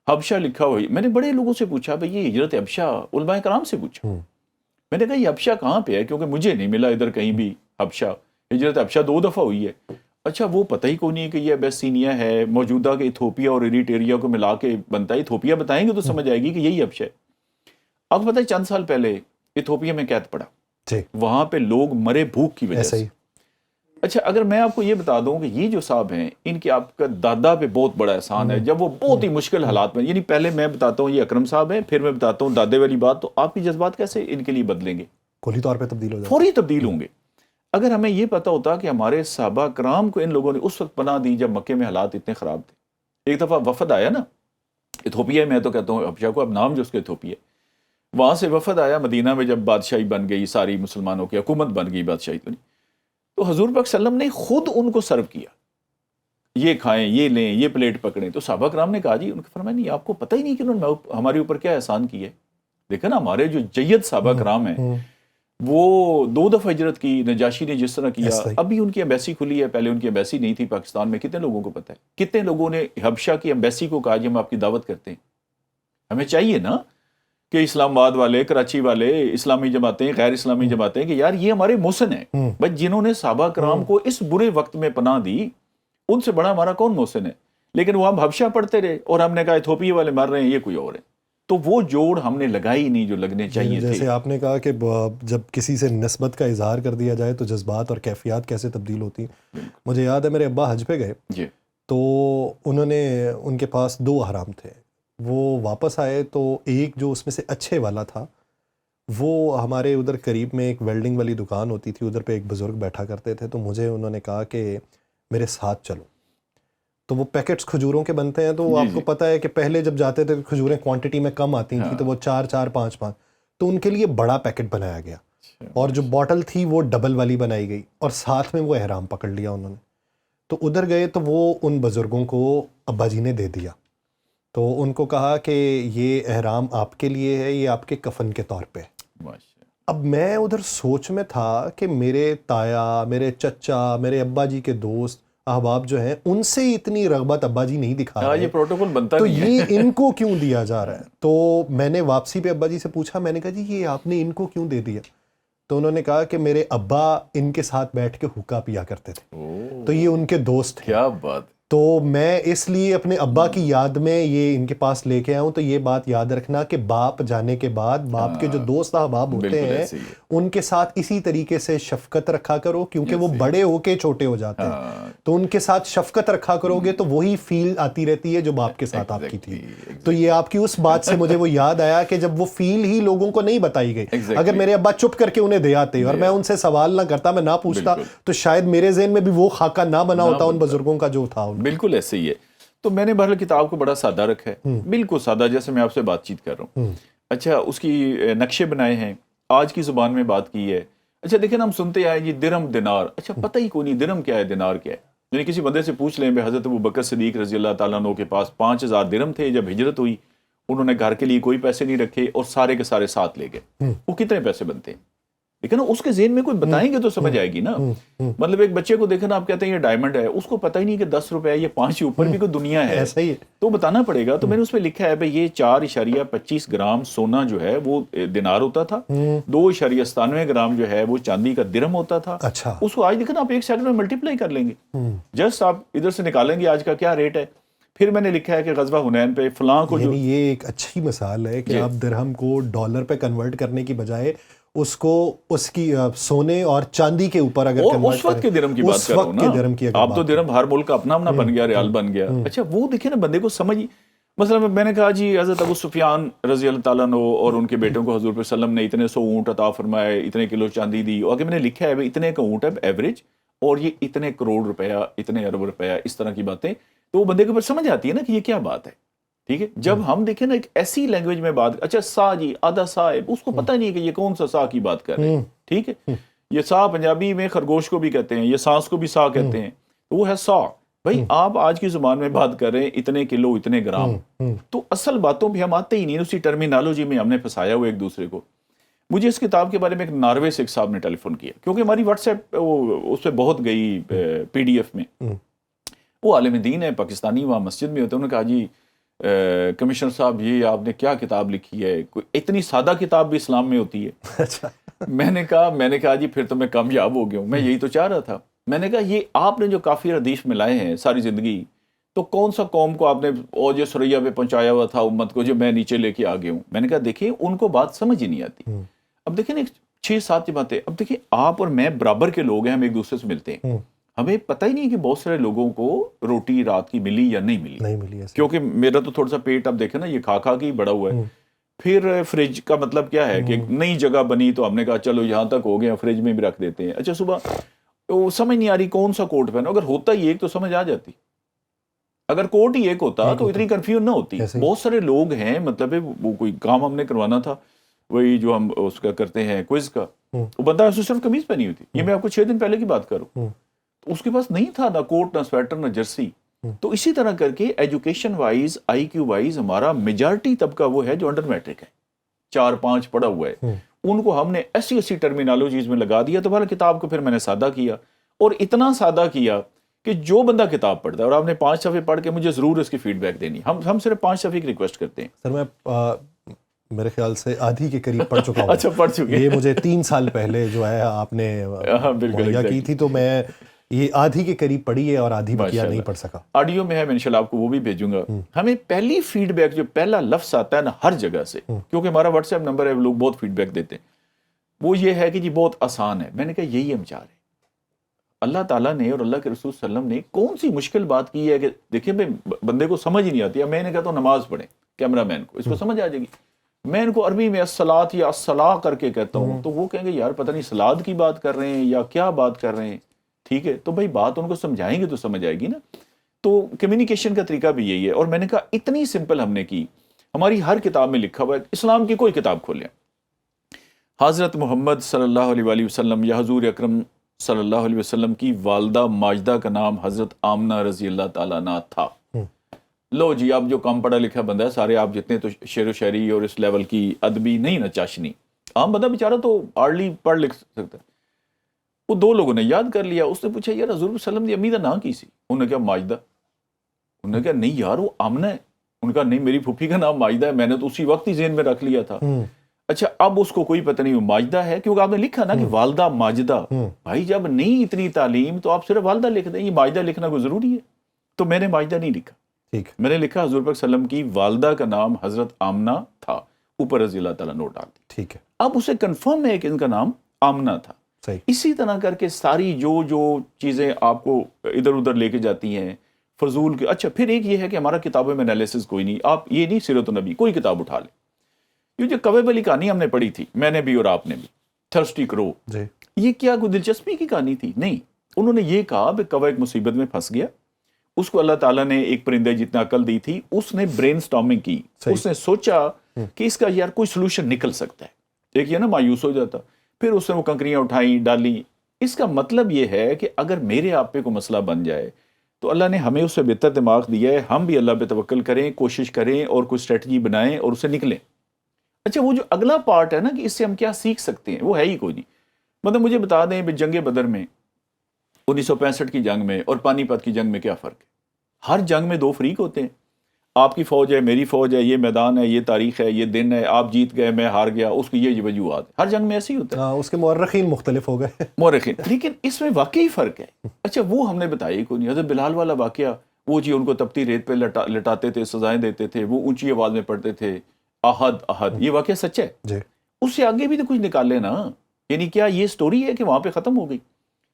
حبشہ لکھا ہوئی. میں نے بڑے لوگوں سے پوچھا بھئی یہ ہجرت حبشہ، علماء کرام سے پوچھا. میں نے کہا یہ حبشہ کہاں پہ ہے، کیونکہ مجھے نہیں ملا ادھر کہیں بھی حبشہ. ہجرت حبشہ 2 دفعہ ہوئی ہے. اچھا وہ پتہ ہی کوئی نہیں کہ یہ ابیسینیا ہے، موجودہ کہ ایتھوپیا اور ایریٹریا کو ملا کے بنتا ہے. ایتھوپیا بتائیں گے تو سمجھ آئے گی کہ یہی حبشہ ہے. اب پتہ ہے چند سال پہلے ایتھوپیا میں قید پڑا، وہاں پہ لوگ مرے بھوک کی وجہ سے. اچھا اگر میں آپ کو یہ بتا دوں کہ یہ جو صاحب ہیں ان کے آپ کا دادا پہ بہت بڑا احسان ہے، جب وہ بہت ہی مشکل حالات میں، یعنی پہلے میں بتاتا ہوں یہ اکرم صاحب ہیں، پھر میں بتاتا ہوں دادے والی بات، تو آپ کی جذبات کیسے ان کے لیے بدلیں گے؟ کلی طور پہ تبدیل ہو جائے، فوری تبدیل ہوں گے. اگر ہمیں یہ پتا ہوتا کہ ہمارے صحابہ کرام کو ان لوگوں نے اس وقت پناہ دی جب مکے میں حالات اتنے خراب تھے. ایک دفعہ وفد آیا نا ایتھوپیا میں، تو کہتا ہوں حبشہ کو، اب نام جو اس کے ایتھوپیا، وہاں سے وفد آیا مدینہ میں، جب بادشاہی بن گئی، ساری مسلمانوں کی حکومت بن گئی، بادشاہی تو نہیں. تو حضور پاک صلی اللہ علیہ وسلم نے خود ان کو سرو کیا، یہ کھائیں، یہ لیں، یہ پلیٹ پکڑیں. تو صحابہ کرام نے کہا جی، ان کو فرمایا نہیں آپ کو پتہ ہی نہیں کہ انہوں نے ہمارے اوپر کیا احسان کیا ہے. دیکھیں نا ہمارے جو جید صحابہ کرام ہیں، وہ 2 دفعہ ہجرت کی، نجاشی نے جس طرح کیا، ابھی ان کی ایمبیسی کھلی ہے، پہلے ان کی ایمبیسی نہیں تھی پاکستان میں. کتنے لوگوں کو پتہ ہے، کتنے لوگوں نے حبشہ کی ایمبیسی کو کہا جی ہم آپ کی دعوت کرتے ہیں. ہمیں چاہیے نا کہ اسلام آباد والے، کراچی والے، اسلامی جماعتیں، غیر اسلامی جماعتیں، کہ یار یہ ہمارے محسن ہیں بھائی، جنہوں نے صحابہ کرام کو اس برے وقت میں پناہ دی، ان سے بڑا ہمارا کون محسن ہے. لیکن وہ ہم حبشہ پڑھتے رہے اور ہم نے کہا ایتھوپیا والے مر رہے ہیں، یہ کوئی اور ہے. تو وہ جوڑ ہم نے لگائی نہیں جو لگنے چاہیے تھے. جیسے آپ نے کہا کہ جب کسی سے نسبت کا اظہار کر دیا جائے تو جذبات اور کیفیات کیسے تبدیل ہوتی ہیں. مجھے یاد ہے میرے ابا حج پہ گئے تو انہوں نے، ان کے پاس 2 احرام تھے، وہ واپس آئے تو ایک جو اس میں سے اچھے والا تھا وہ ہمارے ادھر قریب میں ایک ویلڈنگ والی دکان ہوتی تھی, ادھر پہ ایک بزرگ بیٹھا کرتے تھے, تو مجھے انہوں نے کہا کہ میرے ساتھ چلو. تو وہ پیکٹس کھجوروں کے بنتے ہیں, تو آپ کو پتہ ہے کہ پہلے جب جاتے تھے کھجوریں کوانٹٹی میں کم آتی تھیں, تو وہ 4 5 تو ان کے لیے بڑا پیکٹ بنایا گیا, اور جو بوٹل تھی وہ ڈبل والی بنائی گئی, اور ساتھ میں وہ احرام پکڑ لیا انہوں نے. تو ادھر گئے تو وہ ان بزرگوں کو ابا جی نے دے دیا, تو ان کو کہا کہ یہ احرام آپ کے لیے ہے, یہ آپ کے کفن کے طور پہ. اب میں ادھر سوچ میں تھا کہ میرے تایا, میرے چچا, میرے ابا جی کے دوست احباب جو ہیں, ان سے اتنی رغبت ابا جی نہیں دکھا رہے, یہ پروٹوکول بنتا تو نہیں ہے. یہ ان کو کیوں دیا جا رہا ہے؟ تو میں نے واپسی پہ ابا جی سے پوچھا, میں نے کہا جی یہ آپ نے ان کو کیوں دے دیا؟ تو انہوں نے کہا کہ میرے ابا ان کے ساتھ بیٹھ کے حقہ پیا کرتے تھے, تو یہ ان کے دوست تھے. کیا بات. تو میں اس لیے اپنے ابا کی یاد میں یہ ان کے پاس لے کے آؤں. تو یہ بات یاد رکھنا کہ باپ جانے کے بعد باپ کے جو دوست احباب ہوتے ہیں ان کے ساتھ اسی طریقے سے شفقت رکھا کرو, کیونکہ وہ بڑے ہو کے چھوٹے ہو جاتے ہیں, تو ان کے ساتھ شفقت رکھا کرو گے تو وہی فیل آتی رہتی ہے جو باپ کے ساتھ آپ کی تھی. تو یہ آپ کی اس بات سے مجھے وہ یاد آیا کہ جب وہ فیل ہی لوگوں کو نہیں بتائی گئی, اگر میرے ابا چپ کر کے انہیں دے آتے اور میں ان سے سوال نہ کرتا, میں نہ پوچھتا, تو شاید میرے ذہن میں بھی وہ خاکہ نہ بنا ہوتا ان بزرگوں کا جو تھا. بالکل ایسے ہی ہے. تو میں نے بہرحال کتاب کو بڑا سادہ رکھا ہے, بالکل سادہ, جیسے میں آپ سے بات چیت کر رہا ہوں. اچھا, اس کی نقشے بنائے ہیں, آج کی زبان میں بات کی ہے. اچھا دیکھیں نا, ہم سنتے آئے یہ درہم دینار, اچھا پتہ ہی کوئی نہیں درہم کیا ہے, دینار کیا ہے. یعنی کسی بندے سے پوچھ لیں, حضرت ابوبکر صدیق رضی اللہ تعالیٰ عنہ کے پاس 5000 درہم تھے, جب ہجرت ہوئی انہوں نے گھر کے لیے کوئی پیسے نہیں رکھے اور سارے کے سارے ساتھ لے گئے. وہ کتنے پیسے بنتے ہیں؟ لیکن اس کے ذہن میں کوئی بتائیں گے تو سمجھ آئے گی نا. مطلب ایک بچے کو دیکھیں نا, آپ کہتے ہیں یہ ڈائمنڈ ہے, اس کو پتہ ہی نہیں کہ 10 روپے یہ 5 کے اوپر بھی کوئی دنیا ہے, ایسا ہی ہے, تو بتانا پڑے گا. تو میں نے اس پہ لکھا ہے بھائی یہ 4.25 گرام سونا جو ہے وہ دینار ہوتا تھا, 2.97 گرام جو ہے وہ چاندی کا درہم ہوتا تھا. اچھا, اس کو آج دیکھیں نا آپ ایک سیکنڈ میں ملٹیپلائی کر لیں گے, جسٹ آپ ادھر سے نکالیں گے آج کا کیا ریٹ ہے. پھر میں نے لکھا ہے کہ غزوہ حنین پہ فلاں کو, جو یہ ایک اچھی مثال ہے کہ آپ درہم کو ڈالر پہ کنورٹ کرنے کی بجائے اس کو اس کی سونے اور چاندی کے اوپر اگر کنورٹ اس وقت کے درہم کی بات کر رہا ہوں نا. اب تو درہم ہر ملک کا اپنا اپنا بن گیا, ریال بن گیا. اچھا وہ دیکھیں نا بندے کو سمجھ, مثلا میں نے کہا جی حضرت ابو سفیان رضی اللہ تعالیٰ عنہ اور ان کے بیٹوں کو حضور صلی اللہ علیہ وسلم نے اتنے 100 اونٹ عطا فرمائے, اتنے کلو چاندی دی, اور آگے میں نے لکھا ہے اتنے کا اونٹ ہے ایوریج, اور یہ اتنے کروڑ روپیہ, اتنے ارب روپیہ, اس طرح کی باتیں. تو وہ بندے کو پھر سمجھ آتی ہے نا کہ یہ کیا بات ہے. ٹھیک ہے, جب ہم دیکھیں نا ایک ایسی لینگویج میں بات, اچھا سا جی آدھا سا ہے, اس کو پتہ نہیں کہ یہ کون سا سا کی بات کر رہے ہیں. ٹھیک ہے, یہ سا پنجابی میں خرگوش کو بھی کہتے ہیں, یہ سانس کو بھی سا کہتے ہیں, تو وہ ہے سا. بھائی آپ آج کی زبان میں بات کر رہے ہیں اتنے کلو اتنے گرام, تو اصل باتوں پہ ہم آتے ہی نہیں, اسی ٹرمینالوجی میں ہم نے پھنسایا ہوا ایک دوسرے کو. مجھے اس کتاب کے بارے میں ایک ناروے سے ایک صاحب نے ٹیلی فون کیا, کیونکہ ہماری واٹس ایپ اس پہ بہت گئی پی ڈی ایف میں. وہ عالم دین ہے پاکستانی, وہاں مسجد میں ہوتے ہیں. انہوں نے کہا جی کمشنر صاحب یہ آپ نے کیا کتاب لکھی ہے, کوئی اتنی سادہ کتاب بھی اسلام میں ہوتی ہے. میں نے کہا جی پھر تو میں کامیاب ہو گیا ہوں, میں یہی تو چاہ رہا تھا. میں نے کہا یہ آپ نے جو کافی حدیث میں لائے ہیں ساری زندگی, تو کون سا قوم کو آپ نے اوج سریا پہ پہنچایا ہوا تھا امت کو, جو میں نیچے لے کے آ گیا ہوں. میں نے کہا دیکھیں ان کو بات سمجھ ہی نہیں آتی. اب دیکھیں نا 6-7 باتیں, اب دیکھیں آپ اور میں برابر کے لوگ ہیں, ہم ایک دوسرے سے ملتے ہیں, ہمیں پتہ ہی نہیں کہ بہت سارے لوگوں کو روٹی رات کی ملی یا نہیں ملی. کیونکہ میرا تو تھوڑا سا پیٹ اب دیکھیں نا یہ کھا کے ہی بڑا ہوا ہے. پھر فریج کا مطلب کیا ہے کہ نئی جگہ بنی تو ہم نے کہا چلو یہاں تک ہو گیا, فریج میں بھی رکھ دیتے ہیں. اچھا صبح وہ سمجھ نہیں آ رہی کون سا کوٹ پہنو, اگر ہوتا ہی ایک تو سمجھ آ جاتی, اگر کوٹ ہی ایک ہوتا تو اتنی کنفیوژن نہ ہوتی. بہت سارے لوگ ہیں, مطلب وہ کوئی کام ہم نے کروانا تھا, وہی جو ہم اس کا کرتے ہیں کوئز کا, وہ بندہ اسے صرف قمیض پہنی ہوئی تھی. یہ میں آپ کو 6 دن پہلے کی بات کروں, اس کے پاس نہیں تھا نہ کوٹ نہ سویٹر نہ جرسی. تو اسی طرح کر کے ایجوکیشن وائز آئی کیو وائز ہمارا میجارٹی طبقہ وہ ہے جو انڈر میٹرک ہے, 4-5 پڑھا ہوا ہے. ان کو ہم نے ایسی ٹرمینالوجیز میں لگا دیا. تو کتاب کو پھر میں نے سادہ کیا, اور اتنا سادہ کیا کہ جو بندہ کتاب پڑھتا ہے, اور آپ نے 5 صفحے پڑھ کے مجھے ضرور اس کی فیڈ بیک دینی. ہم صرف 5 صفحے کی ریکویسٹ کرتے ہیں. سر میں میرے خیال سے آدھی کے قریب پڑھ چکا ہوں. اچھا پڑھ چکے. یہ مجھے 3 سال پہلے جو ہے آپ نے مہیا کی تھی, تو میں یہ آدھی کے قریب پڑھی ہے اور آدھی بقیہ نہیں پڑھ سکا. آڈیو میں ہے, میں انشاءاللہ آپ کو وہ بھی بھیجوں گا. ہمیں پہلی فیڈ بیک جو پہلا لفظ آتا ہے نا ہر جگہ سے, کیونکہ ہمارا واٹس ایپ نمبر ہے, لوگ بہت فیڈ بیک دیتے ہیں, وہ یہ ہے کہ جی بہت آسان ہے. میں نے کہا یہی ہم چاہ رہے ہیں. اللہ تعالیٰ نے اور اللہ کے رسول صلی اللہ علیہ وسلم نے کون سی مشکل بات کی ہے کہ دیکھیں بھائی بندے کو سمجھ ہی نہیں آتی. اب میں نے کہا تو نماز پڑھیں, کیمرہ مین کو اس کو سمجھ آ جائے گی. میں ان کو عربی میں الصلاۃ یا الصلاح کر کے کہتا ہوں تو وہ کہیں گے یار پتہ نہیں سلاد کی بات کر رہے ہیں یا کیا بات کر رہے ہیں. ٹھیک ہے تو بھائی بات ان کو سمجھائیں گے تو سمجھ آئے گی نا. تو کمیونیکیشن کا طریقہ بھی یہی ہے. اور میں نے کہا اتنی سمپل ہم نے کی, ہماری ہر کتاب میں لکھا ہوا ہے, اسلام کی کوئی کتاب کھولیں, حضرت محمد صلی اللہ علیہ وآلہ وسلم یا حضور اکرم صلی اللہ علیہ وسلم کی والدہ ماجدہ کا نام حضرت آمنہ رضی اللہ تعالیٰ عنہ تھا. لو جی آپ جو کم پڑھا لکھا بندہ ہے, سارے آپ جتنے تو شعر و شاعری اور اس لیول کی ادبی نہیں نا چاشنی, عام بندہ بیچارہ تو ہارڈلی پڑھ لکھ سکتا ہے. وہ دو لوگوں نے یاد کر لیا. اس نے پوچھا یار حضور صلی اللہ علیہ وسلم دی امی دا نام کی سی؟ انہوں نے کہا ماجدہ. انہوں نے کہا نہیں یار وہ آمنہ ہے. انہوں نے کہا نہیں میری پھوپھی کا نام ماجدہ ہے, میں نے تو اسی وقت ہی ذہن میں رکھ لیا تھا. اچھا اب اس کو کوئی پتہ نہیں وہ ماجدہ ہے, کیونکہ آپ نے لکھا نا کہ والدہ ماجدہ. بھائی جب نہیں اتنی تعلیم تو آپ صرف والدہ لکھ دیں, یہ ماجدہ لکھنا کوئی ضروری ہے؟ تو میں نے ماجدہ نہیں لکھا, میں نے لکھا حضور پاک صلی اللہ علیہ وسلم کی والدہ کا نام حضرت آمنہ تھا, اوپر رضی اللہ تعالیٰ نوٹ ڈال دی. ٹھیک ہے, اب اسے کنفرم ہے کہ ان کا نام آمنہ تھا. اسی طرح کر کے ساری جو چیزیں آپ کو ادھر ادھر لے کے جاتی ہیں فضول کے. اچھا پھر ایک یہ ہے کہ ہمارا کتابوں میں انالیسس کوئی نہیں. آپ یہ نہیں سیرت النبی کوئی کتاب اٹھا لیں, یہ جو کوے والی کہانی ہم نے پڑھی تھی, میں نے بھی اور آپ نے بھی, تھرسٹی کرو, یہ کیا کوئی دلچسپی کی کہانی تھی؟ نہیں. انہوں نے یہ کہا کہ کوے ایک مصیبت میں پھنس گیا, اس کو اللہ تعالیٰ نے ایک پرندے جتنا عقل دی تھی, اس نے برین سٹارمنگ کی, اس نے سوچا کہ اس کا یار کوئی سلوشن نکل سکتا ہے. ایک یہ نا مایوس ہو جاتا, پھر اس نے وہ کنکریاں اٹھائیں ڈالیں. اس کا مطلب یہ ہے کہ اگر میرے آپ پہ کوئی مسئلہ بن جائے تو اللہ نے ہمیں اس سے بہتر دماغ دیا ہے, ہم بھی اللہ پہ توکل کریں, کوشش کریں اور کوئی اسٹریٹجی بنائیں اور اسے نکلیں. اچھا وہ جو اگلا پارٹ ہے نا کہ اس سے ہم کیا سیکھ سکتے ہیں, وہ ہے ہی کوئی نہیں. مطلب مجھے بتا دیں جنگ بدر میں 1965 کی جنگ میں اور پانی پت کی جنگ میں کیا فرق ہے؟ ہر جنگ میں دو فریق ہوتے ہیں, آپ کی فوج ہے, میری فوج ہے, یہ میدان ہے, یہ تاریخ ہے, یہ دن ہے, آپ جیت گئے, میں ہار گیا, اس کی یہ وجوہات. ہر جنگ میں ایسے ہی ہوتا ہے. اس کے مورخین مختلف ہو گئے, مورخین, لیکن اس میں واقعی فرق ہے. اچھا وہ ہم نے بتایا کوئی نہیں. حضرت بلال والا واقعہ, وہ جی ان کو تپتی ریت پہ لٹاتے تھے, سزائیں دیتے تھے, وہ اونچی آواز میں پڑھتے تھے احد احد, یہ واقعہ سچ ہے جی. اس سے آگے بھی تو کچھ نکال لینا. یعنی کیا یہ سٹوری ہے کہ وہاں پہ ختم ہو گئی؟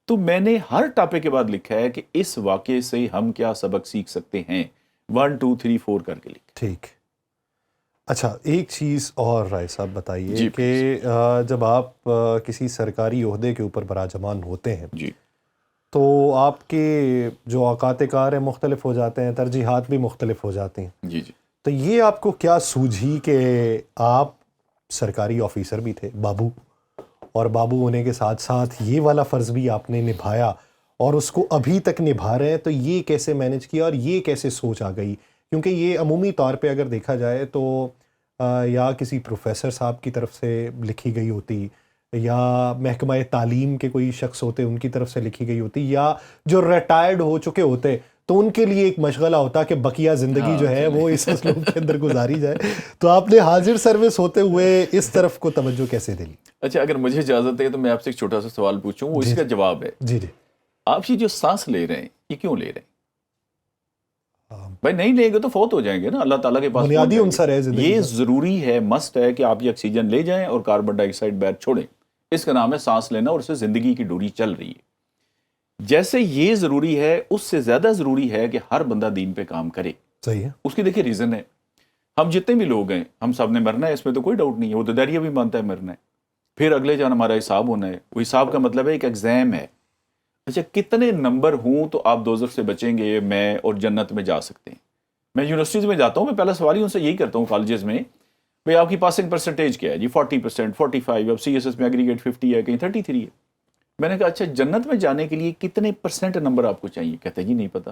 تو میں نے ہر ٹاپک کے بعد لکھا ہے کہ اس واقعے سے ہم کیا سبق سیکھ سکتے ہیں, 1 2 3 4 کر کے لکھا. ٹھیک. اچھا ایک چیز اور رائے صاحب بتائیے کہ جب آپ کسی سرکاری عہدے کے اوپر براجمان ہوتے ہیں جی تو آپ کے جو اوقات کار ہیں مختلف ہو جاتے ہیں, ترجیحات بھی مختلف ہو جاتی ہیں. جی جی. تو یہ آپ کو کیا سوجھی کہ آپ سرکاری آفیسر بھی تھے بابو, اور بابو ہونے کے ساتھ ساتھ یہ والا فرض بھی آپ نے نبھایا اور اس کو ابھی تک نبھا رہے ہیں, تو یہ کیسے مینج کیا اور یہ کیسے سوچ آ گئی؟ کیونکہ یہ عمومی طور پہ اگر دیکھا جائے تو یا کسی پروفیسر صاحب کی طرف سے لکھی گئی ہوتی, یا محکمہ تعلیم کے کوئی شخص ہوتے ان کی طرف سے لکھی گئی ہوتی, یا جو ریٹائرڈ ہو چکے ہوتے تو ان کے لیے ایک مشغلہ ہوتا کہ بقیہ زندگی جو ہے وہ اس اسلوب کے اندر گزاری جائے. تو آپ نے حاضر سروس ہوتے ہوئے اس طرف کو توجہ کیسے دلی؟ اچھا اگر مجھے اجازت ہے تو میں آپ سے ایک چھوٹا سا سوال پوچھوں, وہ اس کا جواب ہے. جی جی. آپ یہ جو سانس لے رہے ہیں یہ کیوں لے رہے ہیں؟ بھائی نہیں لیں گے تو فوت ہو جائیں گے نا, اللہ تعالیٰ کے پاس بنیادی عنصر ہے زندگی. یہ ضروری ہے, مست ہے کہ آپ یہ آکسیجن لے جائیں اور کاربن ڈائی آکسائڈ باہر چھوڑیں. اس کا نام ہے سانس لینا, اور اس سے زندگی کی ڈوری چل رہی ہے. جیسے یہ ضروری ہے اس سے زیادہ ضروری ہے کہ ہر بندہ دین پہ کام کرے. صحیح ہے. اس کی دیکھیں ریزن ہے, ہم جتنے بھی لوگ ہیں ہم سب نے مرنا ہے, اس میں تو کوئی ڈاؤٹ نہیں ہے. وہ تو دریہ بھی مانتا ہے مرنا ہے, پھر اگلے جان ہمارا حساب ہونا ہے. وہ حساب کا مطلب ہے ایک ایگزام ہے. اچھا کتنے نمبر ہوں تو آپ دوزخ سے بچیں گے, میں اور جنت میں جا سکتے ہیں. میں یونیورسٹیز میں جاتا ہوں, میں پہلا سوال ہی ان سے یہی کرتا ہوں کالجز میں, بھئی آپ کی پاسنگ پرسنٹیج کیا ہے جی؟ 40%, 45, اب سی ایس ایس میں ایگریگیٹ 50 ہے, کہیں 33 ہے. میں نے کہا اچھا جنت میں جانے کے لیے کتنے % نمبر آپ کو چاہیے؟ کہتے ہیں جی نہیں پتا.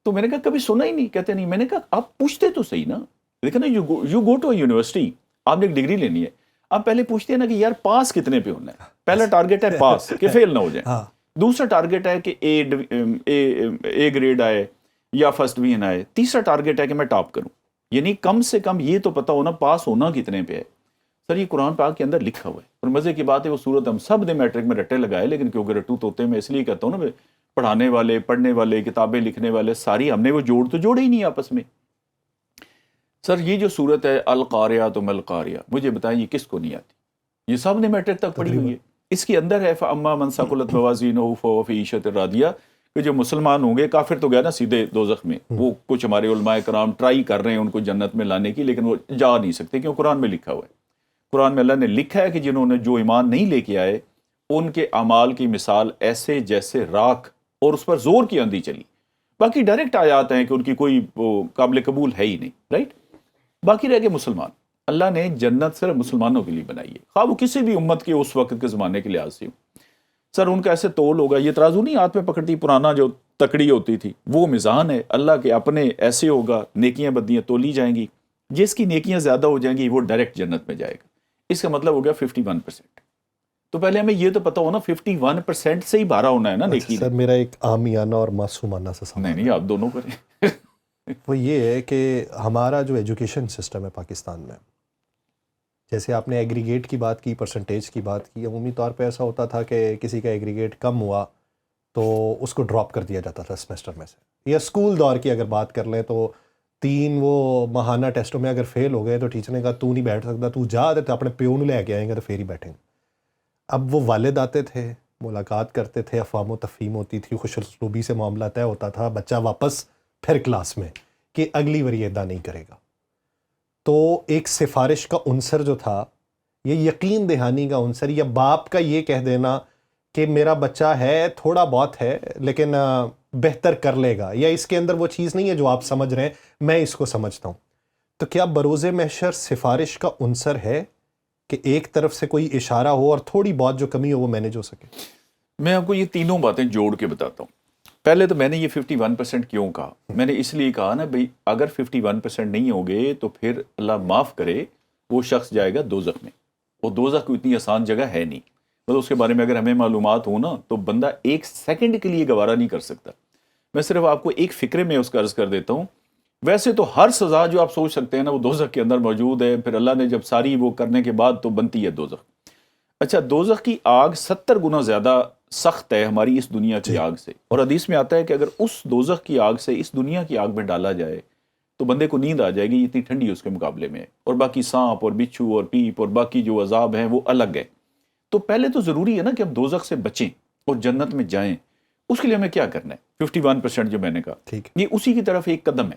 تو میں نے کہا کبھی سنا ہی نہیں. کہتے نہیں. میں نے کہا آپ پوچھتے تو صحیح نا. دیکھیں نا, یو گو ٹو یونیورسٹی, آپ نے ایک ڈگری لینی ہے, آپ پہلے پوچھتے ہیں نا کہ یار پاس کتنے پہ ہونا ہے. پہلا ٹارگیٹ ہے پاس, کہ فیل نہ ہو جائے. دوسرا ٹارگیٹ ہے کہ اے گریڈ آئے یا فرسٹ ڈویژن آئے. تیسرا ٹارگیٹ ہے کہ میں ٹاپ کروں. یعنی کم سے کم یہ تو پتا ہونا پاس ہونا کتنے پہ ہے. سر یہ قرآن پاک کے اندر لکھا ہوا ہے, اور مزے کی بات ہے وہ صورت ہم سب نے میٹرک میں رٹے لگائے, لیکن کیونکہ رٹو توتے میں اس لیے کہتا ہوں نا, پڑھانے والے, پڑھنے والے, کتابیں لکھنے والے ساری ہم نے وہ جوڑے ہی نہیں آپس میں. سر یہ جو صورت ہے القاریہ تو ملقاریہ, مجھے بتائیں یہ کس کو نہیں آتی؟ یہ سب نے میٹرک تک پڑھی ہوئی ہے. اس کے اندر ہے فَأَمَّا مَنْ ثَقُلَتْ مَوَازِينُهُ فَهُوَ فِي عِيشَةٍ رَاضِيَةٍ, کہ جو مسلمان ہوں گے، کافر تو گیا نا سیدھے دوزخ میں، وہ کچھ ہمارے علماء کرام ٹرائی کر رہے ہیں ان کو جنت میں لانے کی، لیکن وہ جا نہیں سکتے، کیوں؟ قرآن میں لکھا ہوا ہے، قرآن میں اللہ نے لکھا ہے کہ جنہوں نے جو ایمان نہیں لے کے آئے ان کے اعمال کی مثال ایسے جیسے راکھ اور اس پر زور کی آندھی چلی. باقی ڈائریکٹ آیات ہیں کہ ان کی کوئی قابل قبول ہے ہی نہیں، رائٹ. باقی رہ گئے مسلمان. اللہ نے جنت صرف مسلمانوں کے لیے بنائی ہے، خواہ وہ کسی بھی امت کے اس وقت کے زمانے کے لحاظ سے. سر ان کا ایسے تول ہوگا، یہ ترازو نہیں ہاتھ میں پکڑتی پرانا جو تکڑی ہوتی تھی، وہ میزان ہے اللہ کے اپنے. ایسے ہوگا نیکیاں بدیاں تولی جائیں گی، جس کی نیکیاں زیادہ ہو جائیں گی وہ ڈائریکٹ جنت میں جائے گا. اس کا مطلب ہو گیا 51%. تو پہلے ہمیں یہ تو پتا ہونا 51% سے ہی بھارا ہونا ہے نا نیکی. سر میرا ایک عامیانہ اور معصومانہ سا سوال نہیں آپ دونوں کریں. وہ یہ ہے کہ ہمارا جو ایجوکیشن سسٹم ہے پاکستان میں، جیسے آپ نے ایگریگیٹ کی بات کی، پرسنٹیج کی بات کی، عمومی طور پہ ایسا ہوتا تھا کہ کسی کا ایگریگیٹ کم ہوا تو اس کو ڈراپ کر دیا جاتا تھا سمیسٹر میں سے. یا اسکول دور کی اگر بات کر لیں تو 3 وہ ماہانہ ٹیسٹوں میں اگر فیل ہو گئے تو ٹیچر نے کہا تو نہیں بیٹھ سکتا، تو جا تو اپنے پیون لے کے آئیں گے تو پھر ہی بیٹھیں گے. اب وہ والد آتے تھے، ملاقات کرتے تھے، افہام و تفہیم ہوتی تھی، خوش اسلوبی سے معاملہ طے ہوتا تھا، بچہ واپس پھر کلاس میں کہ اگلی بار یہ ادا نہیں کرے گا. تو ایک سفارش کا عنصر جو تھا، یہ یقین دہانی کا عنصر، یا باپ کا یہ کہہ دینا کہ میرا بچہ ہے تھوڑا بہت ہے لیکن بہتر کر لے گا، یا اس کے اندر وہ چیز نہیں ہے جو آپ سمجھ رہے ہیں، میں اس کو سمجھتا ہوں. تو کیا بروز محشر سفارش کا عنصر ہے کہ ایک طرف سے کوئی اشارہ ہو اور تھوڑی بہت جو کمی ہو وہ مینیج ہو سکے؟ میں آپ کو یہ تینوں باتیں جوڑ کے بتاتا ہوں. پہلے تو میں نے یہ 51% کیوں کہا؟ میں نے اس لیے کہا نا بھئی اگر 51% نہیں ہوگے تو پھر اللہ معاف کرے وہ شخص جائے گا دوزخ میں. وہ دوزخ کوئی اتنی آسان جگہ ہے نہیں، مطلب اس کے بارے میں اگر ہمیں معلومات ہو نا تو بندہ ایک سیکنڈ کے لیے گوارا نہیں کر سکتا. میں صرف آپ کو ایک فکرے میں اس کا عرض کر دیتا ہوں. ویسے تو ہر سزا جو آپ سوچ سکتے ہیں نا وہ دوزخ کے اندر موجود ہے، پھر اللہ نے جب ساری وہ کرنے کے بعد تو بنتی ہے دوزخ. اچھا، دوزخ کی آگ 70 گنا زیادہ سخت ہے ہماری اس دنیا کی آگ سے، اور حدیث میں آتا ہے کہ اگر اس دوزخ کی آگ سے اس دنیا کی آگ میں ڈالا جائے تو بندے کو نیند آ جائے گی، اتنی ٹھنڈی اس کے مقابلے میں. اور باقی سانپ اور بچھو اور پیپ اور باقی جو عذاب ہیں وہ الگ ہے. تو پہلے تو ضروری ہے نا کہ ہم دوزخ سے بچیں اور جنت میں جائیں. اس کے لیے ہمیں کیا کرنا ہے؟ 51% جو میں نے کہا یہ اسی کی طرف ایک قدم ہے.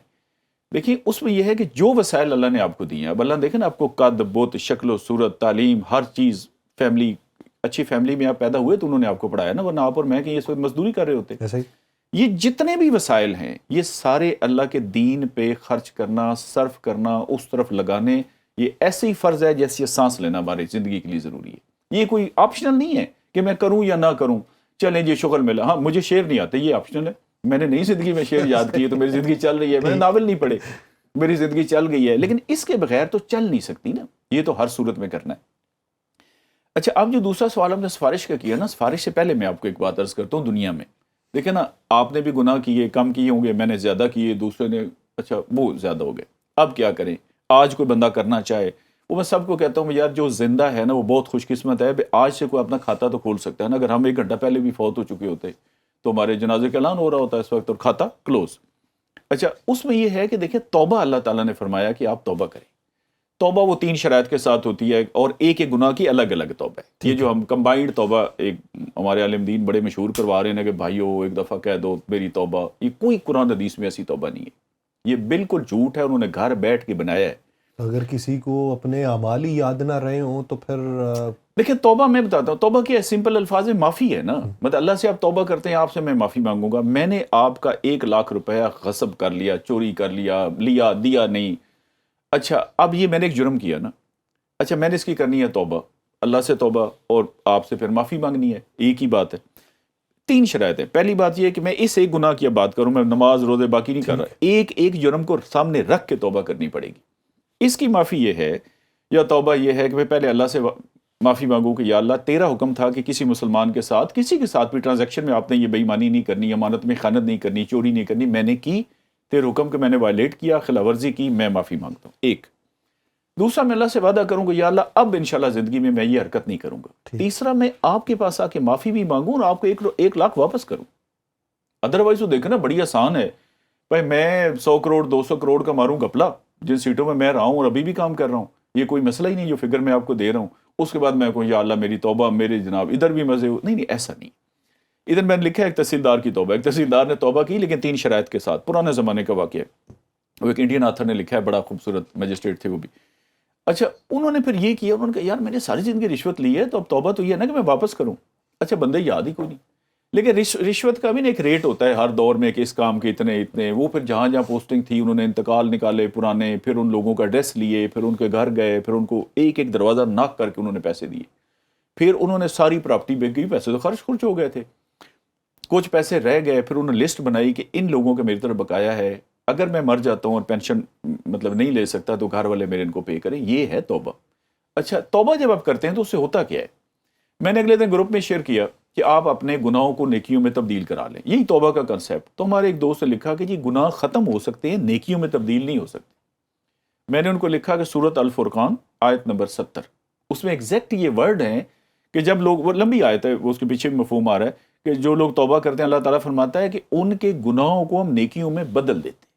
دیکھیں اس میں یہ ہے کہ جو وسائل اللہ نے آپ کو دیے ہیں، اب اللہ دیکھیں نا آپ کو قد بت شکل و صورت تعلیم ہر چیز، فیملی اچھی فیملی میں آپ پیدا ہوئے تو انہوں نے آپ کو پڑھایا نا، ورنہ آپ اور میں کہ یہ مزدوری کر رہے ہوتے. یہ جتنے بھی وسائل ہیں یہ سارے اللہ کے دین پہ خرچ کرنا، صرف کرنا، اس طرف لگانے، یہ ایسے ہی فرض ہے جیسے یہ سانس لینا ہماری زندگی کے لیے ضروری ہے. یہ کوئی آپشنل نہیں ہے کہ میں کروں یا نہ کروں. چلیں جی شغل ملا، ہاں مجھے شعر نہیں آتے، یہ آپشنل ہے. میں نے نئی زندگی میں شعر یاد کیے تو میری زندگی چل رہی ہے. میں نے ناول نہیں پڑھے، میری زندگی چل گئی ہے. لیکن اس کے بغیر تو چل نہیں سکتی نا، یہ تو ہر صورت میں کرنا ہے. اچھا، اب جو دوسرا سوال ہم نے سفارش کا کیا نا، سفارش سے پہلے میں آپ کو ایک بات عرض کرتا ہوں. دنیا میں دیکھیں نا، آپ نے بھی گناہ کیے، کم کیے ہوں گے، میں نے زیادہ کیے، دوسرے نے اچھا وہ زیادہ ہو گئے. اب کیا کریں؟ آج کوئی بندہ کرنا چاہے، وہ میں سب کو کہتا ہوں یار جو زندہ ہے نا وہ بہت خوش قسمت ہے. آج سے کوئی اپنا کھاتا تو کھول سکتا ہے نا. اگر ہم 1 گھنٹہ پہلے بھی فوت ہو چکے ہوتے تو ہمارے جنازے کا اعلان ہو رہا ہوتا ہے اس وقت اور کھاتا کلوز. اچھا، اس میں یہ ہے کہ دیکھیں توبہ اللہ تعالیٰ نے فرمایا کہ آپ توبہ کریں. توبہ وہ 3 شرائط کے ساتھ ہوتی ہے اور ایک ایک گناہ کی الگ الگ توبہ ہے. یہ جو ہم کمبائنڈ توبہ ایک ہمارے عالم دین بڑے مشہور کروا رہے ہیں کہ بھائیو ایک دفعہ کہہ دو میری توبہ، یہ کوئی قرآن حدیث میں ایسی توبہ نہیں ہے. یہ بالکل جھوٹ ہے، انہوں نے گھر بیٹھ کے بنایا ہے. اگر کسی کو اپنے اعمال ہی یاد نہ رہے ہوں تو پھر دیکھیں توبہ میں بتاتا ہوں، توبہ کیا ہے؟ سمپل الفاظ میں معافی ہے نا. مطلب اللہ سے آپ توبہ کرتے ہیں، آپ سے میں معافی مانگوں گا. میں نے آپ کا 1 لاکھ روپیہ غصب کر لیا، چوری کر لیا، لیا دیا نہیں. اچھا، اب یہ میں نے ایک جرم کیا نا، اچھا میں نے اس کی کرنی ہے توبہ، اللہ سے توبہ اور آپ سے پھر معافی مانگنی ہے. ایک ہی بات ہے. 3 شرائط ہیں. پہلی بات یہ ہے کہ میں اس ایک گناہ کی بات کروں، میں نماز روزے باقی نہیں کر رہا. ایک ایک جرم کو سامنے رکھ کے توبہ کرنی پڑے گی. اس کی معافی یہ ہے یا توبہ یہ ہے کہ میں پہلے اللہ سے معافی مانگوں کہ یا اللہ تیرا حکم تھا کہ کسی مسلمان کے ساتھ، کسی کے ساتھ بھی ٹرانزیکشن میں آپ نے یہ بے ایمانی نہیں کرنی، امانت میں خیانت نہیں کرنی، چوری نہیں کرنی. میں نے کی، تیرے حکم کہ میں نے وائلیٹ کیا، خلاف ورزی کی، میں معافی مانگتا ہوں. ایک. دوسرا، میں اللہ سے وعدہ کروں کہ یا اللہ اب انشاءاللہ زندگی میں یہ حرکت نہیں کروں گا. تیسرا، میں آپ کے پاس آ کے معافی بھی مانگوں اور آپ کو 1 لاکھ واپس کروں. ادروائز تو دیکھنا بڑی آسان ہے بھائی، میں 100 کروڑ 200 کروڑ کا ماروں گپلا جن سیٹوں میں رہا ہوں اور ابھی بھی کام کر رہا ہوں. یہ کوئی مسئلہ ہی نہیں جو فگر میں آپ کو دے رہا ہوں. اس کے بعد میں کہوں یا اللہ میری توبہ، میرے جناب ادھر بھی مزے ہو. نہیں، ایسا نہیں. ادھر میں نے لکھا ہے ایک تحصیلدار کی توبہ. ایک تحصیلدار نے توبہ کی لیکن 3 شرائط کے ساتھ. پرانے زمانے کا واقعہ ہے. وہ ایک انڈین آتھر نے لکھا ہے, بڑا خوبصورت میجسٹریٹ تھے وہ بھی. اچھا انہوں نے پھر یہ کیا, انہوں نے کہا یار میں نے ساری زندگی رشوت لی ہے تو اب توبہ تو یہ ہے نا کہ میں واپس کروں. اچھا بندے یاد ہی کوئی نہیں. لیکن رشوت کا بھی نا ایک ریٹ ہوتا ہے ہر دور میں کہ اس کام کے اتنے. وہ پھر جہاں جہاں پوسٹنگ تھی انہوں نے انتقال نکالے پرانے, پھر ان لوگوں کا ایڈریس لیے, پھر ان کے گھر گئے, پھر ان کو ایک ایک دروازہ ناک کر کے انہوں نے پیسے دیے. پھر انہوں نے ساری پراپرٹی بیچ گئی, پیسے تو خرچ ہو گئے تھے, کچھ پیسے رہ گئے. پھر انہوں نے لسٹ بنائی کہ ان لوگوں کا میری طرف بقایا ہے, اگر میں مر جاتا ہوں اور پینشن مطلب نہیں لے سکتا تو گھر والے میرے ان کو پے کریں. یہ ہے توبہ. اچھا توبہ جب آپ کرتے ہیں تو اس سے ہوتا کیا ہے؟ میں نے اگلے دن گروپ میں شیئر کیا کہ آپ اپنے گناہوں کو نیکیوں میں تبدیل کرا لیں. یہی توبہ کا کنسیپٹ. تو ہمارے ایک دوست نے لکھا کہ جی گناہ ختم ہو سکتے ہیں, نیکیوں میں تبدیل نہیں ہو سکتے. میں نے ان کو لکھا کہ سورۃ الفرقان آیت نمبر 70, اس میں ایگزیکٹ یہ ورڈ ہیں کہ جب لوگ, وہ لمبی آیت ہے, وہ اس کے پیچھے بھی مفہوم آ رہا ہے کہ جو لوگ توبہ کرتے ہیں اللہ تعالیٰ فرماتا ہے کہ ان کے گناہوں کو ہم نیکیوں میں بدل دیتے ہیں.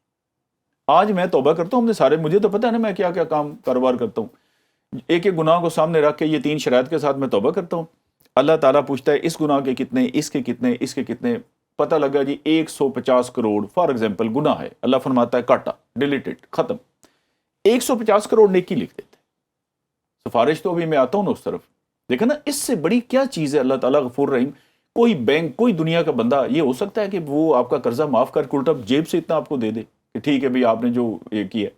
آج میں توبہ کرتا ہوں, ہم نے سارے, مجھے تو پتہ ہے نا میں کیا کیا کام کاروبار کرتا ہوں, ایک ایک گناہ کو سامنے رکھ کے یہ 3 شرائط کے ساتھ میں توبہ کرتا ہوں. اللہ تعالیٰ پوچھتا ہے اس گناہ کے کتنے, اس کے کتنے, اس کے کتنے. پتہ لگا جی 150 کروڑ فار ایگزامپل گناہ ہے, اللہ فرماتا ہے کاٹا, ڈیلیٹڈ, ختم. 150 کروڑ نیکی لکھ دیتے. سفارش تو ابھی میں آتا ہوں نا اس طرف. دیکھا نا اس سے بڑی کیا چیز ہے اللہ تعالیٰ غفور رحیم. کوئی بینک, کوئی دنیا کا بندہ یہ ہو سکتا ہے کہ وہ آپ کا قرضہ معاف کر کے الٹا جیب سے اتنا آپ کو دے دے کہ ٹھیک ہے بھائی آپ نے جو یہ کیا.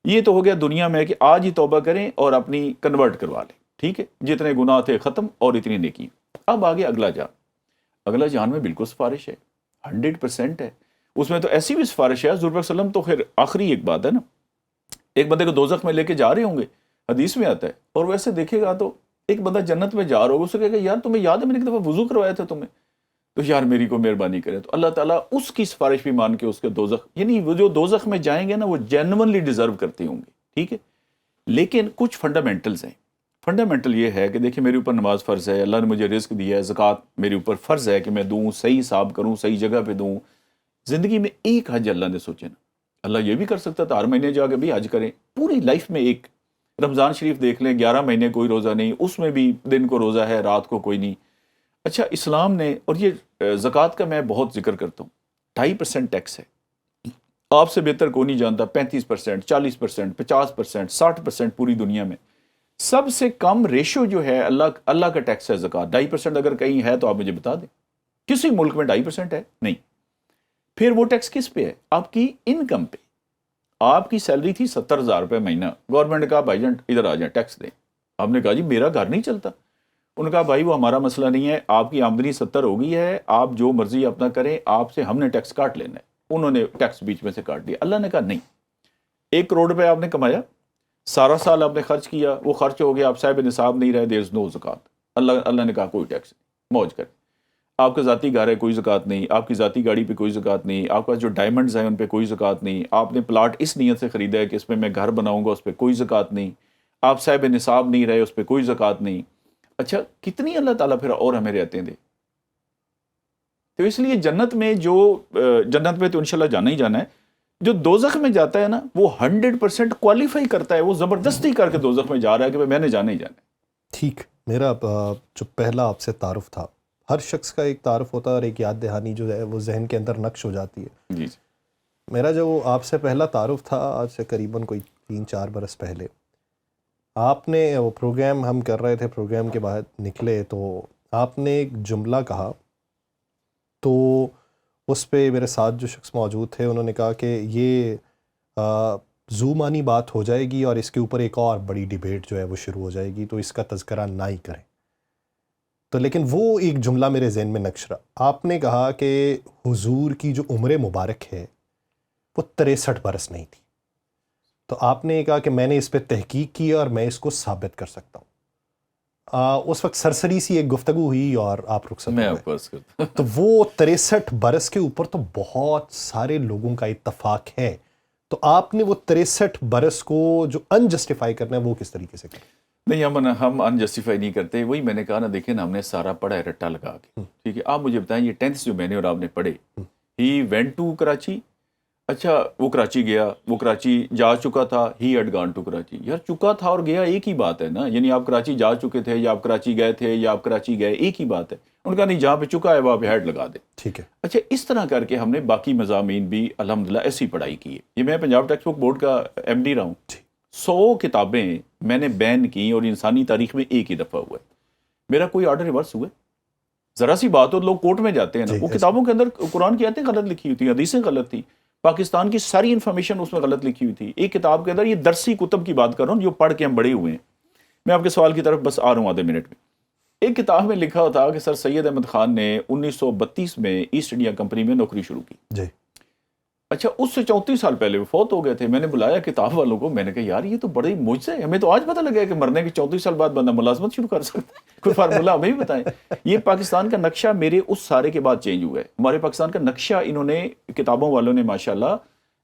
یہ تو ہو گیا دنیا میں کہ آج ہی توبہ کریں اور اپنی کنورٹ کروا لیں. ٹھیک ہے, جتنے گناہ تھے ختم اور اتنی نیکی. اب آگے اگلا جان. اگلا جان میں بالکل سفارش ہے, 100% ہے. اس میں تو ایسی بھی سفارش ہے, حضور صلی اللہ علیہ وسلم تو خیر آخری ایک بات ہے نا, ایک بندے کو دوزخ میں لے کے جا رہے ہوں گے, حدیث میں آتا ہے, اور ویسے دیکھے گا تو ایک بندہ جنت میں جا رہا ہوگا, اسے کہے گا یار تمہیں یاد ہے میں نے ایک دفعہ وضو کروایا تھا تمہیں, تو یار میری کو مہربانی کرے. تو اللہ تعالیٰ اس کی سفارش بھی مان کے اس کے دوزخ, یعنی وہ جو دوزخ میں جائیں گے نا وہ جینونلی ڈیزرو کرتے ہوں گے. ٹھیک ہے, لیکن کچھ فنڈامنٹلز ہیں. فنڈامنٹل یہ ہے کہ دیکھیں میرے اوپر نماز فرض ہے, اللہ نے مجھے رزق دیا ہے, زکوٰۃ میرے اوپر فرض ہے کہ میں دوں, صحیح حساب کروں, صحیح جگہ پہ دوں. زندگی میں ایک حج اللہ نے سوچے نا, اللہ یہ بھی کر سکتا تھا ہر مہینے جا کے بھی حج کریں. پوری لائف میں ایک رمضان شریف دیکھ لیں, 11 مہینے کوئی روزہ نہیں, اس میں بھی دن کو روزہ ہے, رات کو کوئی نہیں. اچھا اسلام نے, اور یہ زکوٰۃ کا میں بہت ذکر کرتا ہوں, 2.5% ٹیکس ہے. آپ سے بہتر کوئی نہیں جانتا, 35%, 40%, 50%, 60% پوری دنیا میں. سب سے کم ریشو جو ہے اللہ کا ٹیکس ہے زکوٰۃ. 2.5% اگر کہیں ہے تو آپ مجھے بتا دیں, کسی ملک میں 2.5% ہے نہیں. پھر وہ ٹیکس کس پہ ہے؟ آپ کی انکم پہ. آپ کی سیلری تھی 70,000 روپے مہینہ, گورنمنٹ نے کہا بھائی جان ادھر آ جائیں ٹیکس دیں. آپ نے کہا جی میرا گھر نہیں چلتا. انہوں نے کہا بھائی وہ ہمارا مسئلہ نہیں ہے, آپ کی آمدنی 70 ہو گئی ہے, آپ جو مرضی اپنا کریں, آپ سے ہم نے ٹیکس کاٹ لینا ہے. انہوں نے ٹیکس بیچ میں سے کاٹ دیا. اللہ نے کہا نہیں, 1 کروڑ روپے آپ نے کمایا, سارا سال آپ نے خرچ کیا, وہ خرچ ہو گیا, آپ صاحب نصاب نہیں رہے, دیر از نو زکوٰۃ. اللہ نے کہا کوئی ٹیکس نہیں, موج کریں. آپ کا ذاتی گھر ہے کوئی زکوٰۃ نہیں, آپ کی ذاتی گاڑی پہ کوئی زکوٰۃ نہیں, آپ کا جو ڈائمنڈز ہیں ان پہ کوئی زکوٰۃ نہیں, آپ نے پلاٹ اس نیت سے خریدا ہے کہ اس پہ میں گھر بناؤں گا, اس پہ کوئی زکوٰۃ نہیں, آپ صاحب نصاب نہیں رہے, اس پہ کوئی زکوٰۃ نہیں. اچھا کتنی اللہ تعالیٰ پھر اور ہمیں رہتے دے. تو اس لیے جنت میں تو انشاءاللہ جانا ہی جانا ہے. جو دوزخ میں جاتا ہے نا وہ 100% کوالیفائی کرتا ہے, وہ زبردستی کر کے دوزخ میں جا رہا ہے کہ میں نے جانا ہی جانا ہے. ٹھیک, میرا جو پہلا آپ سے تعارف تھا, ہر شخص کا ایک تعارف ہوتا ہے اور ایک یاد دہانی جو ہے وہ ذہن کے اندر نقش ہو جاتی ہے. جی میرا جو آپ سے پہلا تعارف تھا آج سے قریباً کوئی 3-4 برس پہلے, آپ نے وہ پروگرام ہم کر رہے تھے, پروگرام کے بعد نکلے تو آپ نے ایک جملہ کہا, تو اس پہ میرے ساتھ جو شخص موجود تھے انہوں نے کہا کہ یہ زومانی بات ہو جائے گی اور اس کے اوپر ایک اور بڑی ڈیبیٹ جو ہے وہ شروع ہو جائے گی, تو اس کا تذکرہ نہ ہی کریں. تو لیکن وہ ایک جملہ میرے ذہن میں نقش رہا. آپ نے کہا کہ حضور کی جو عمر مبارک ہے وہ 63 برس نہیں تھی. تو آپ نے کہا کہ میں نے اس پہ تحقیق کی اور میں اس کو ثابت کر سکتا ہوں. اس وقت سرسری سی ایک گفتگو ہوئی اور آپ رخصت میں ہو آپ گئے. کو کرتا تو وہ 63 برس کے اوپر تو بہت سارے لوگوں کا اتفاق ہے, تو آپ نے وہ 63 برس کو جو انجسٹیفائی کرنا ہے وہ کس طریقے سے کریں؟ نہیں, ہم انجسٹیفائی نہیں کرتے. وہی میں نے کہا نا, دیکھیں نا ہم نے سارا پڑھا ہے رٹا لگا کے. ٹھیک ہے, آپ مجھے بتائیں یہ 10th جو میں نے اور آپ نے پڑھے, ہی وینٹ ٹو کراچی اچھا وہ کراچی گیا, وہ کراچی جا چکا تھا, ہی ہیڈ گان ٹو کراچی. یار چکا تھا اور گیا ایک ہی بات ہے نا, یعنی آپ کراچی جا چکے تھے یا آپ کراچی گئے تھے یا آپ کراچی گئے, ایک ہی بات ہے. ان کا نہیں, جہاں پہ چکا ہے وہاں پہ ہیڈ لگا دے. ٹھیک ہے. اچھا اس طرح کر کے ہم نے باقی مضامین بھی الحمدللہ ایسی پڑھائی کی ہے. یہ میں پنجاب ٹیکسٹ بک بورڈ کا ایم ڈی رہا ہوں. 100 کتابیں میں نے بین کی اور انسانی تاریخ میں ایک ہی دفعہ ہوا ہے. میرا کوئی آرڈر ریورس ہوا ہے؟ ذرا سی بات ہو لوگ کورٹ میں جاتے ہیں نا, وہ کتابوں کے اندر قرآن کی آیتیں غلط لکھی ہوئی تھی, حدیثیں غلط تھی, پاکستان کی ساری انفارمیشن اس میں غلط لکھی ہوئی تھی. ایک کتاب کے اندر, یہ درسی کتب کی بات کر رہا ہوں جو پڑھ کے ہم بڑے ہوئے ہیں. میں آپ کے سوال کی طرف بس آ رہا ہوں آدھے منٹ میں. ایک کتاب میں لکھا تھا کہ سر سید احمد خان نے 1932 میں ایسٹ انڈیا کمپنی میں نوکری شروع کی. جی. اچھا اس سے 34 سال پہلے وہ فوت ہو گئے تھے. میں نے بلایا کتاب والوں کو, میں نے کہا یار یہ تو بڑا ہی معجزہ ہے, ہمیں تو آج پتہ لگا ہے کہ مرنے کے 34 سال بعد بندہ ملازمت شروع کر سکتا ہے. کوئی فارمولہ ہمیں بھی بتائیں. یہ پاکستان کا نقشہ میرے اس سارے کے بعد چینج ہوا ہے. ہمارے پاکستان کا نقشہ انہوں نے, کتابوں والوں نے ماشاءاللہ,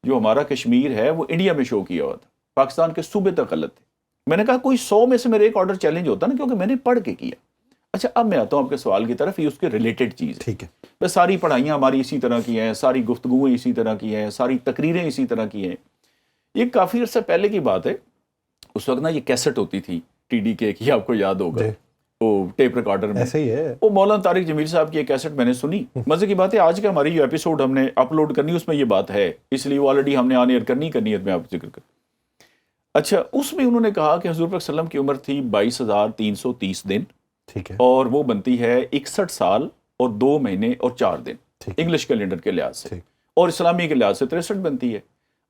جو ہمارا کشمیر ہے وہ انڈیا میں شو کیا ہوا تھا, پاکستان کے صوبے تک غلط تھے. میں نے کہا کوئی 100 میں سے میرے ایک آرڈر چیلنج ہوتا نا, کیونکہ میں نے پڑھ کے کیا. اچھا اب میں آتا ہوں آپ کے سوال کی طرف, یہ اس کے ریلیٹڈ چیز ہے. ٹھیک ہے. بس ساری پڑھائیاں ہماری اسی طرح کی ہیں, ساری گفتگویں اسی طرح کی ہیں, ساری تقریریں اسی طرح کی ہیں. یہ کافی عرصہ پہلے کی بات ہے. اس وقت نا یہ کیسٹ ہوتی تھی ٹی ڈی کے کی, آپ کو یاد ہوگا, وہ ٹیپ ریکارڈر میں. ایسے ہی ہے. وہ مولانا طارق جمیل صاحب کی ایک کیسٹ میں نے سنی. مزے کی بات ہے آج کا ہماری جو ایپیسوڈ ہم نے اپلوڈ کرنی اس میں یہ بات ہے, اس لیے وہ آلریڈی ہم نے آن ایئر کرنی ہے, میں آپ ذکر کر. اچھا اس میں انہوں نے کہا کہ حضور پاک صلی اللہ علیہ وسلم کی عمر تھی 22,330 دن. ٹھیک ہے. اور وہ بنتی ہے 61 سال اور 2 مہینے اور 4 دن انگلش کیلنڈر کے لحاظ سے, اور اسلامی کے لحاظ سے 63 بنتی ہے.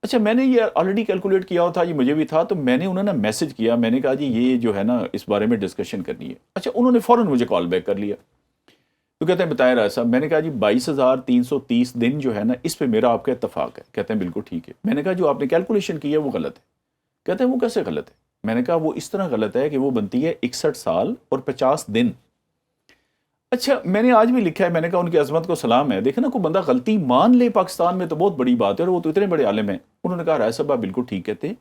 اچھا میں نے یہ آلریڈی کیلکولیٹ کیا ہوا تھا, یہ مجھے بھی تھا, تو میں نے انہوں نے میسج کیا, میں نے کہا جی یہ جو ہے نا اس بارے میں ڈسکشن کرنی ہے. اچھا انہوں نے فوراً مجھے کال بیک کر لیا, تو کہتے ہیں بتائیں رائے صاحب. میں نے کہا جی 22,330 دن جو ہے نا اس پہ میرا آپ کا اتفاق ہے. کہتے ہیں بالکل ٹھیک ہے. میں نے کہا جو آپ نے کیلکولیشن کی ہے وہ غلط ہے. کہتے ہیں وہ کیسے غلط ہے؟ میں نے کہا وہ اس طرح غلط ہے کہ وہ بنتی ہے 61 سال اور 50 دن. اچھا میں نے آج بھی لکھا ہے, میں نے کہا ان کی عظمت کو سلام ہے. دیکھیں نا کوئی بندہ غلطی مان لے پاکستان میں تو بہت بڑی بات ہے, اور وہ تو اتنے بڑے عالم ہیں. انہوں نے کہا رائے صاحب آپ بالکل ٹھیک کہتے ہیں.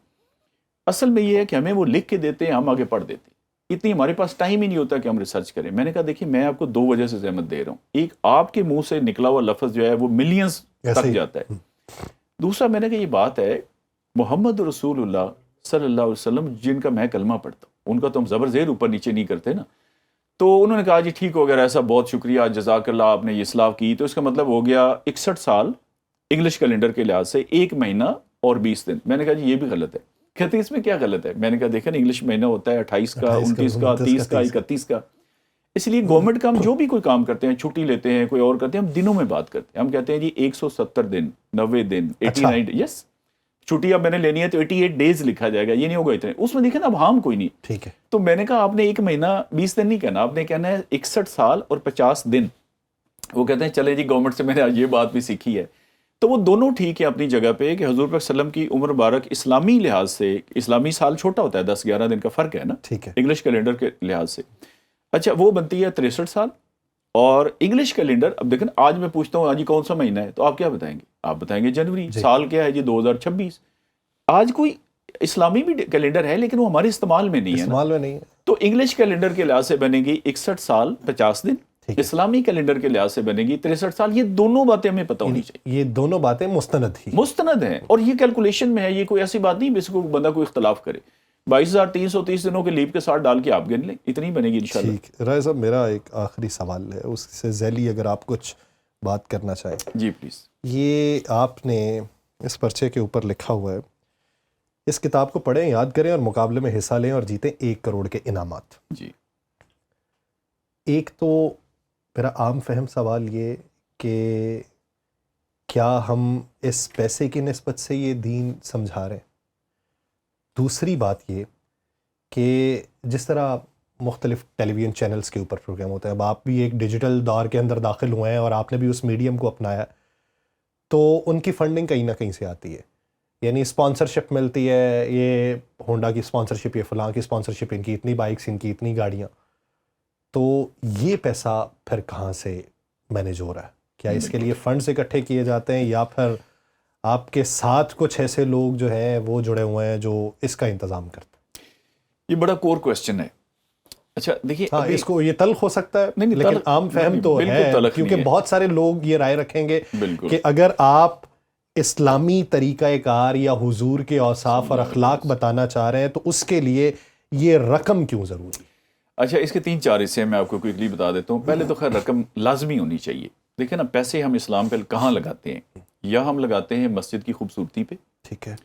اصل میں یہ ہے کہ ہمیں وہ لکھ کے دیتے ہیں, ہم آگے پڑھ دیتے ہیں, اتنی ہمارے پاس ٹائم ہی نہیں ہوتا کہ ہم ریسرچ کریں. میں نے کہا دیکھیں میں آپ کو 2 وجہ سے زحمت دے رہا ہوں. ایک آپ کے منہ سے نکلا ہوا لفظ جو ہے وہ ملینز تک جاتا ہے. دوسرا میں نے کہا یہ بات ہے محمد رسول اللہ صلی اللہ علیہ وسلم جن کا میں کلمہ پڑھتا ہوں, ان کا تو ہم زبر زیر اوپر نیچے نہیں کرتے نا. تو انہوں نے کہا جی ٹھیک ہو گیا ایسا, بہت شکریہ, جزاک اللہ, آپ نے یہ اصلاح کی. تو اس کا مطلب ہو گیا 61 سال انگلش کیلنڈر کے لحاظ سے, 1 مہینہ اور 20 دن. میں نے کہا جی یہ بھی غلط ہے. کہتے ہیں اس میں کیا غلط ہے؟ میں نے کہا دیکھیں انگلش مہینہ ہوتا ہے 28 کا, 29 کا, 30 کا, 31 کا. اس لیے گورنمنٹ کا ہم جو بھی کوئی کام کرتے ہیں, چھٹی لیتے ہیں, کوئی اور کرتے ہیں, ہم دنوں میں بات کرتے ہیں. ہم کہتے ہیں جی 170 دن, 90 دن, 89, یس چھٹی اب میں نے لینی ہے تو 88 ڈیز لکھا جائے گا, یہ نہیں ہوگا اتنے. اس میں دیکھیں نا اب ہام کوئی نہیں. ٹھیک ہے. تو میں نے کہا آپ نے 1 مہینہ 20 دن نہیں کہنا, آپ نے کہنا ہے 61 سال اور 50 دن. وہ کہتے ہیں چلے جی گورنمنٹ سے میں نے یہ بات بھی سیکھی ہے. تو وہ دونوں ٹھیک ہے اپنی جگہ پہ کہ حضور پاک صلی اللہ علیہ وسلم کی عمر مبارک اسلامی لحاظ سے, اسلامی سال چھوٹا ہوتا ہے, 10-11 دن کا فرق ہے نا انگلش کیلنڈر کے لحاظ سے. اچھا وہ بنتی ہے 63 سال. اور انگلش کیلنڈر, اب دیکھیں آج میں پوچھتا ہوں آج کون سا مہینہ ہے, تو آپ کیا بتائیں گے؟ آپ بتائیں گے جنوری. سال کیا ہے جی 2026. آج کوئی اسلامی بھی کیلنڈر ہے لیکن وہ ہمارے استعمال میں نہیں ہے, استعمال میں نہیں ہے. تو انگلش کیلنڈر کے لحاظ سے بنے گی 61 سال 50 دن, اسلامی کیلنڈر کے لحاظ سے بنے گی 63 سال. یہ دونوں باتیں ہمیں پتہ ہونی چاہیے. یہ دونوں باتیں مستند ہیں اور یہ کیلکولیشن میں ہے, یہ کوئی ایسی بات نہیں جس کو بندہ کوئی اختلاف کرے. 22,330 دنوں کے لیپ کے ساتھ ڈال کے آپ گن لیں, اتنی بنے گی انشاءاللہ. ٹھیک. رائے صاحب میرا ایک آخری سوال ہے, اس سے ذیلی اگر آپ کچھ بات کرنا چاہیں. جی پلیز. یہ آپ نے اس پرچے کے اوپر لکھا ہوا ہے, اس کتاب کو پڑھیں, یاد کریں اور مقابلے میں حصہ لیں اور جیتیں 1 کروڑ کے انعامات. جی. ایک تو میرا عام فہم سوال یہ کہ کیا ہم اس پیسے کی نسبت سے یہ دین سمجھا رہے ہیں؟ دوسری بات یہ کہ جس طرح مختلف ٹیلی ویژن چینلز کے اوپر پروگرام ہوتے ہیں, اب آپ بھی ایک ڈیجیٹل دور کے اندر داخل ہوئے ہیں اور آپ نے بھی اس میڈیم کو اپنایا, تو ان کی فنڈنگ کہیں نہ کہیں سے آتی ہے. یعنی اسپانسرشپ ملتی ہے, یہ ہونڈا کی اسپانسرشپ, یہ فلاں کی اسپانسرشپ, ان کی اتنی بائکس, ان کی اتنی گاڑیاں. تو یہ پیسہ پھر کہاں سے مینیج ہو رہا ہے؟ کیا اس کے لیے فنڈز اکٹھے کیے جاتے ہیں یا پھر آپ کے ساتھ کچھ ایسے لوگ جو ہیں وہ جڑے ہوئے ہیں جو اس کا انتظام کرتے ہیں؟ یہ بڑا کور کویسچن ہے. اچھا دیکھیے اس کو یہ تلخ ہو سکتا ہے لیکن عام فہم تو ہے, کیونکہ بہت سارے لوگ یہ رائے رکھیں گے کہ اگر آپ اسلامی طریقہ کار یا حضور کے اوصاف اور اخلاق بتانا چاہ رہے ہیں تو اس کے لیے یہ رقم کیوں ضروری؟ اچھا، اس کے 3-4 حصے میں آپ کو کوئکلی بتا دیتا ہوں. پہلے تو خیر رقم لازمی ہونی چاہیے. دیکھیں نا، پیسے ہم اسلام پہ کہاں لگاتے ہیں؟ یا ہم لگاتے ہیں مسجد کی خوبصورتی پہ. ٹھیک ہے.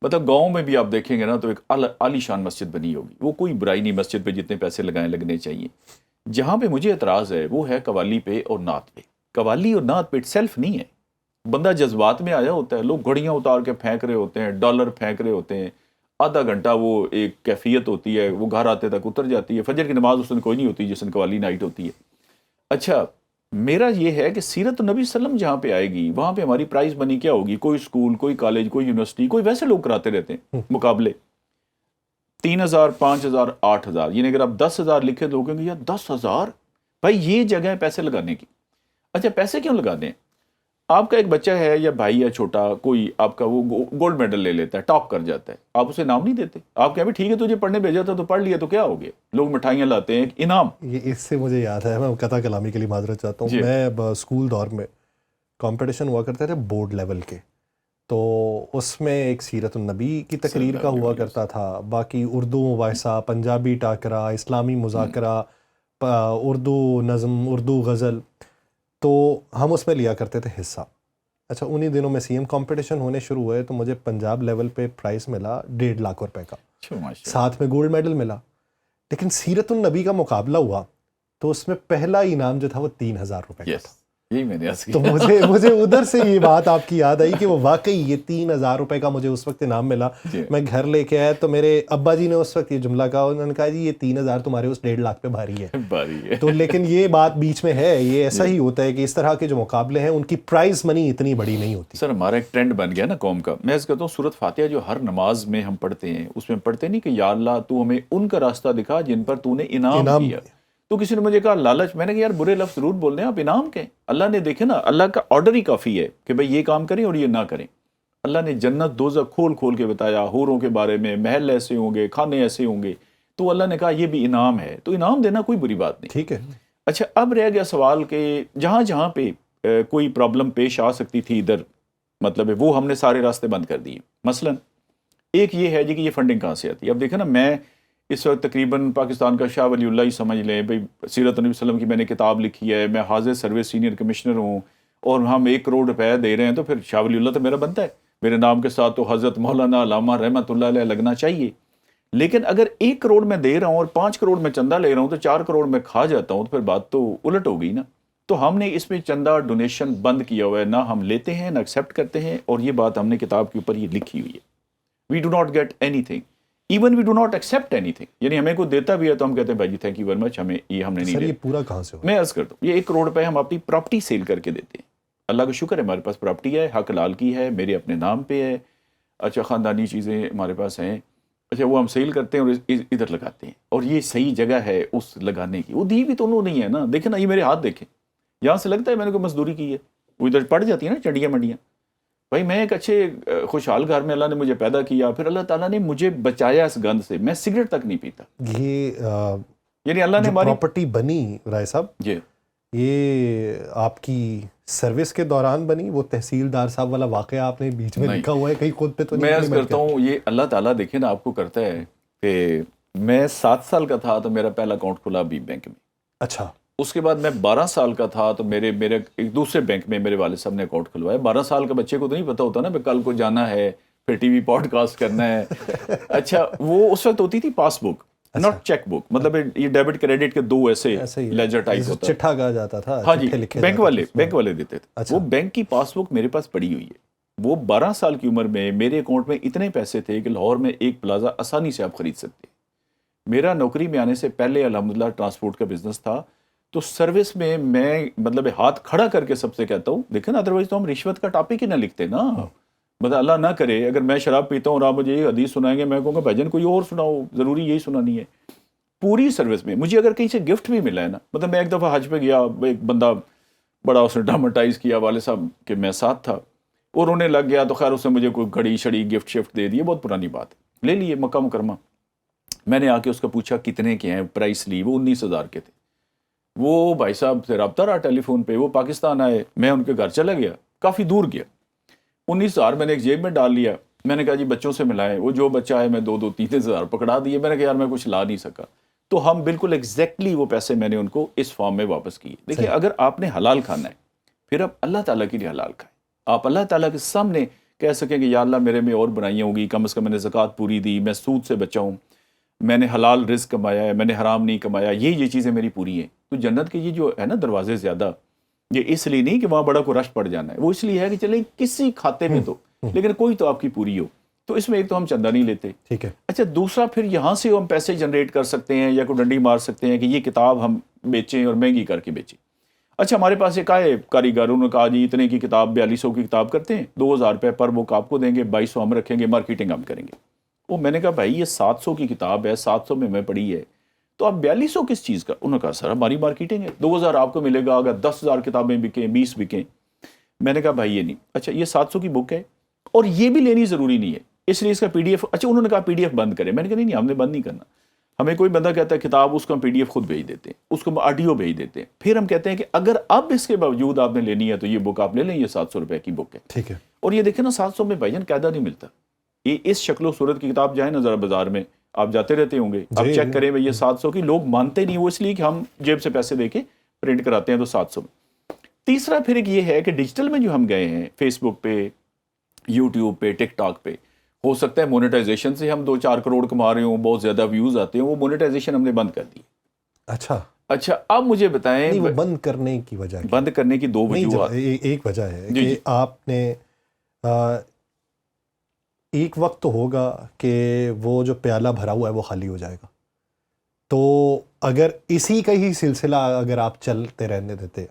مطلب گاؤں میں بھی آپ دیکھیں گے نا تو ایک عالی شان مسجد بنی ہوگی، وہ کوئی برائی نہیں مسجد پہ جتنے پیسے لگنے چاہیے. جہاں پہ مجھے اعتراض ہے وہ ہے قوالی پہ اور نعت پہ. قوالی اور نعت پہ سیلف نہیں ہے، بندہ جذبات میں آیا ہوتا ہے. لوگ گھڑیاں اتار کے پھینک رہے ہوتے ہیں، ڈالر پھینک رہے ہوتے ہیں، آدھا گھنٹہ وہ ایک کیفیت ہوتی ہے، وہ گھر آتے تک اتر جاتی ہے. فجر کی نماز اس دن کوئی نہیں ہوتی جس دن قوالی نائٹ ہوتی ہے. اچھا، میرا یہ ہے کہ سیرت النبی صلی اللہ علیہ وسلم جہاں پہ آئے گی وہاں پہ ہماری پرائز منی کیا ہوگی؟ کوئی اسکول، کوئی کالج، کوئی یونیورسٹی، کوئی ویسے لوگ کراتے رہتے ہیں مقابلے 3,000 5,000 8,000. یعنی اگر آپ 10,000 لکھے تو کہیں گے یار 10,000 بھائی یہ جگہ ہے پیسے لگانے کی. اچھا، پیسے کیوں لگانے ہیں؟ آپ کا ایک بچہ ہے یا بھائی یا چھوٹا کوئی آپ کا، وہ گولڈ میڈل لے لیتا ہے، ٹاپ کر جاتا ہے، آپ اسے انعام نہیں دیتے؟ آپ کہیں ٹھیک ہے تجھے پڑھنے بھیجا تھا تو پڑھ لیا تو کیا ہو گیا؟ لوگ مٹھائیاں لاتے ہیں انعام. یہ اس سے مجھے یاد ہے، میں قطع کلامی کے لیے معذرت چاہتا ہوں. میں اسکول دور میں کمپٹیشن ہوا کرتے تھے بورڈ لیول کے، تو اس میں ایک سیرت النبی کی تقریر کا ہوا کرتا تھا. باقی اردو مباحثہ، پنجابی ٹاکرا، اسلامی مذاکرہ، اردو نظم، اردو غزل، تو ہم اس میں لیا کرتے تھے حصہ. اچھا، انہی دنوں میں سی ایم کمپٹیشن ہونے شروع ہوئے تو مجھے پنجاب لیول پہ پرائز ملا 1.5 لاکھ روپے کا، ساتھ میں گولڈ میڈل ملا. لیکن سیرت النبی کا مقابلہ ہوا تو اس میں پہلا انعام جو تھا وہ 3,000 روپے کا تھا. یہی میں نے تو مجھے ادھر سے یہ بات آپ کی یاد آئی کہ وہ واقعی یہ 3,000 روپے کا مجھے اس وقت انعام ملا. میں گھر لے کے آیا تو میرے ابا جی نے اس وقت یہ جملہ کہا، انہوں نے کہا جی یہ 3,000 تمہارے اس 1.5 لاکھ پہ بھاری ہے. تو لیکن یہ بات بیچ میں ہے، یہ ایسا ہی ہوتا ہے کہ اس طرح کے جو مقابلے ہیں ان کی پرائز منی اتنی بڑی نہیں ہوتی. سر ہمارا ایک ٹرینڈ بن گیا نا قوم کا. میں کہتا ہوں سورۃ فاتحہ جو ہر نماز میں ہم پڑھتے ہیں اس میں پڑھتے نہیں کہ یا اللہ تو ہمیں ان کا راستہ دکھا جن پر تو نے انعام کیا. تو کسی نے مجھے کہا لالچ. میں نے کہا یار برے لفظ ضرور بول دیں، آپ انعام کہیں. اللہ نے دیکھے نا، اللہ کا آرڈر ہی کافی ہے کہ بھئی یہ کام کریں اور یہ نہ کریں. اللہ نے جنت دوزخ کھول کھول کے بتایا، حوروں کے بارے میں، محل ایسے ہوں گے، کھانے ایسے ہوں گے. تو اللہ نے کہا یہ بھی انعام ہے، تو انعام دینا کوئی بری بات نہیں. ٹھیک ہے. اچھا، اب رہ گیا سوال کہ جہاں جہاں پہ کوئی پرابلم پیش آ سکتی تھی ادھر، مطلب ہے وہ ہم نے سارے راستے بند کر دیے. مثلا ایک یہ ہے جی کہ یہ فنڈنگ کہاں سے آتی ہے. اب دیکھیں نا، میں اس وقت تقریباً پاکستان کا شاہ ولی اللہ ہی سمجھ لیں بھئی، سیرت النبی صلی اللہ علیہ وسلم کی میں نے کتاب لکھی ہے، میں حاضر سروس سینئر کمشنر ہوں اور ہم 1 کروڑ روپے دے رہے ہیں، تو پھر شاہ ولی اللہ تو میرا بنتا ہے، میرے نام کے ساتھ تو حضرت مولانا علامہ رحمۃ اللہ علیہ لگنا چاہیے. لیکن اگر 1 کروڑ میں دے رہا ہوں اور 5 کروڑ میں چندہ لے رہا ہوں تو 4 کروڑ میں کھا جاتا ہوں، تو پھر بات تو الٹ ہو گئی نا. تو ہم نے اس میں چندہ ڈونیشن بند کیا ہوا ہے، نہ ہم لیتے ہیں نہ ایکسیپٹ کرتے ہیں. اور یہ بات ہم نے کتاب کے اوپر یہ لکھی ہوئی ہے. We do not get anything, even we do not accept anything. یعنی ہمیں کوئی دیتا بھی ہے تو ہم کہتے ہیں بھائی جی تھینک یو ویری مچ، ہمیں یہ ہم نے نہیں سر دیا. یہ پورا کہاں سے ہو؟ میں عرض کرتا ہوں، یہ 1 کروڑ روپے ہم اپنی پراپرٹی سیل کر کے دیتے ہیں. اللہ کا شکر ہے ہمارے پاس پراپرٹی ہے، حق لال کی ہے، میرے اپنے نام پہ ہے. اچھا، خاندانی چیزیں ہمارے پاس ہیں. اچھا، وہ ہم سیل کرتے ہیں اور ادھر لگاتے ہیں. اور یہ صحیح جگہ ہے اس لگانے کی. وہ دی بھی تو انہوں نہیں ہے نا. دیکھیں نا، یہ میرے ہاتھ دیکھیں، یہاں سے لگتا ہے میں نے کوئی مزدوری کی ہے. وہ ادھر پڑ جاتی ہے نا چنڈیاں منڈیاں. بھائی میں ایک اچھے خوشحال گھر میں اللہ نے مجھے پیدا کیا، پھر اللہ تعالیٰ نے مجھے بچایا اس گند سے. میں سگریٹ تک نہیں پیتا. یہ یعنی اللہ نے ہماری پراپرٹی بنی رائے صاحب، جی یہ آپ کی سروس کے دوران بنی؟ وہ تحصیلدار صاحب والا واقعہ آپ نے بیچ میں لکھا ہوا ہے کہیں خود پہ تو میں عرض کرتا ہوں، یہ اللہ تعالیٰ دیکھیں نا آپ کو کرتا ہے کہ میں 7 سال کا تھا تو میرا پہلا اکاؤنٹ کھلا بی بینک میں. اچھا. اس کے بعد میں 12 سال کا تھا تو میرے ایک دوسرے بینک میں میرے والد صاحب نے اکاؤنٹ کھلوایا. 12 سال کا بچے کو تو نہیں پتا ہوتا نا کہ کل کو جانا ہے، پھر ٹی وی پوڈ کاسٹ کرنا ہے. اچھا، وہ اس وقت ہوتی تھی پاس بک، ناٹ چیک بک. مطلب یہ ڈیبٹ کریڈٹ کے 2 ایسے لیجر ٹائپ ہوتا ہے. چٹھا کہا جاتا تھا. ہاں جی، بینک والے دیتے تھے. وہ بینک کی پاس بک میرے پاس پڑی ہوئی ہے. وہ 12 سال کی عمر میں میرے اکاؤنٹ میں اتنے پیسے تھے کہ لاہور میں ایک پلازا آسانی سے آپ خرید سکتے. میرا نوکری میں آنے سے پہلے الحمدللہ ٹرانسپورٹ کا بزنس تھا. تو سروس میں مطلب ہاتھ کھڑا کر کے سب سے کہتا ہوں، دیکھیں نا ادروائز تو ہم رشوت کا ٹاپک ہی نہ لکھتے نا. مطلب اللہ نہ کرے اگر میں شراب پیتا ہوں اور آپ مجھے یہ حدیث سنائیں گے، میں کہوں گا بھائی جان کوئی اور سناؤ، ضروری یہی سنانی ہے. پوری سروس میں مجھے اگر کہیں سے گفٹ بھی ملا ہے نا، مطلب میں ایک دفعہ حج پہ گیا، ایک بندہ بڑا اس نے ڈراماٹائز کیا والد صاحب کہ میں ساتھ تھا اور رونے لگ گیا، تو خیر اس نے مجھے کوئی گھڑی شڑی گفٹ شفٹ دے دی. بہت پرانی بات ہے، لے لیے مکہ مکرمہ. میں نے آ کے اس کا پوچھا کتنے کے ہیں، پرائس لی. وہ 19,000 کے تھے. وہ بھائی صاحب سے رابطہ رہا ٹیلی فون پہ. وہ پاکستان آئے، میں ان کے گھر چلا گیا، کافی دور گیا. 19,000 میں نے ایک جیب میں ڈال لیا. میں نے کہا جی بچوں سے ملائیں. وہ جو بچہ ہے میں 2-3,000 پکڑا دیے. میں نے کہا یار میں کچھ لا نہیں سکا. تو ہم بالکل ایگزیکٹلی وہ پیسے میں نے ان کو اس فارم میں واپس کیے. دیکھیے اگر آپ نے حلال کھانا ہے پھر آپ اللہ تعالیٰ کے لیے حلال کھائیں. آپ اللہ تعالیٰ کے سامنے کہہ سکیں کہ یا اللہ میرے میں اور برائیاں ہوں گی, کم از کم میں نے زکوٰۃ پوری دی, میں سود سے بچا ہوں, میں نے حلال رزق کمایا ہے, میں نے حرام نہیں کمایا, یہ چیزیں میری پوری ہیں. تو جنت کے یہ جو ہے نا دروازے زیادہ, یہ اس لیے نہیں کہ وہاں بڑا کوئی رش پڑ جانا ہے, وہ اس لیے ہے کہ چلیں کسی کھاتے میں تو لیکن کوئی تو آپ کی پوری ہو. تو اس میں ایک تو ہم چندہ نہیں لیتے. ٹھیک ہے. اچھا دوسرا پھر یہاں سے ہم پیسے جنریٹ کر سکتے ہیں یا کوئی ڈنڈی مار سکتے ہیں کہ یہ کتاب ہم بیچیں اور مہنگی کر کے بیچیں. اچھا ہمارے پاس ایک آئے کاریگروں نے کہا جی اتنے کی کتاب 4200 کی کتاب کرتے ہیں, 2,000 روپے پر بک آپ کو دیں گے, 2,200 ہم رکھیں گے, مارکیٹنگ ہم کریں گے. وہ میں نے کہا بھائی یہ 700 کی کتاب ہے, 700 میں میں پڑھی ہے, تو آپ 4200 کس چیز کا؟ انہوں نے کہا سر ہماری مارکیٹنگ ہے, 2,000 آپ کو ملے گا اگر 10,000 کتابیں بکیں, 20 بکیں. میں نے کہا بھائی یہ نہیں. اچھا یہ 700 کی بک ہے اور یہ بھی لینی ضروری نہیں ہے, اس لیے اس کا PDF. اچھا انہوں نے کہا PDF بند کریں. میں نے کہا نہیں ہم نے بند نہیں کرنا. ہمیں کوئی بندہ کہتا ہے کتاب, اس کو ہم PDF خود بھیج دیتے ہیں, اس کو آڈیو بھیج دیتے ہیں. پھر ہم کہتے ہیں کہ اگر اب اس کے باوجود آپ نے لینی ہے تو یہ بک آپ لے لیں, یہ 700 روپے کی بک ہے. ٹھیک ہے. اور یہ دیکھیں نا 700 میں بھائی جان قاعدہ نہیں ملتا. یہ اس شکل و صورت کی کتاب جائے نا ذرا بازار میں, آپ جاتے رہتے ہوں گے, آپ چیک کریں بھائی یہ 700 کی, لوگ مانتے نہیں, وہ اس لیے کہ ہم جیب سے پیسے دے کے پرنٹ کراتے ہیں تو 700 میں. تیسرا پھر ایک یہ ہے کہ ڈیجیٹل میں جو ہم گئے ہیں, فیس بک پہ, یوٹیوب پہ, ٹک ٹاک پہ, ہو سکتا ہے مونیٹائزیشن سے ہم 2-4 کروڑ کما رہے ہوں, بہت زیادہ ویوز آتے ہیں, وہ مونیٹائزیشن ہم نے بند کر دی. اچھا اب مجھے بتائیں وہ بند کرنے کی وجہ, بند کرنے کی 2 وجوہات. ایک وجہ ہے کہ آپ نے ایک وقت تو ہوگا کہ وہ جو پیالہ بھرا ہوا ہے وہ خالی ہو جائے گا, تو اگر اسی کا ہی سلسلہ اگر آپ چلتے رہنے دیتے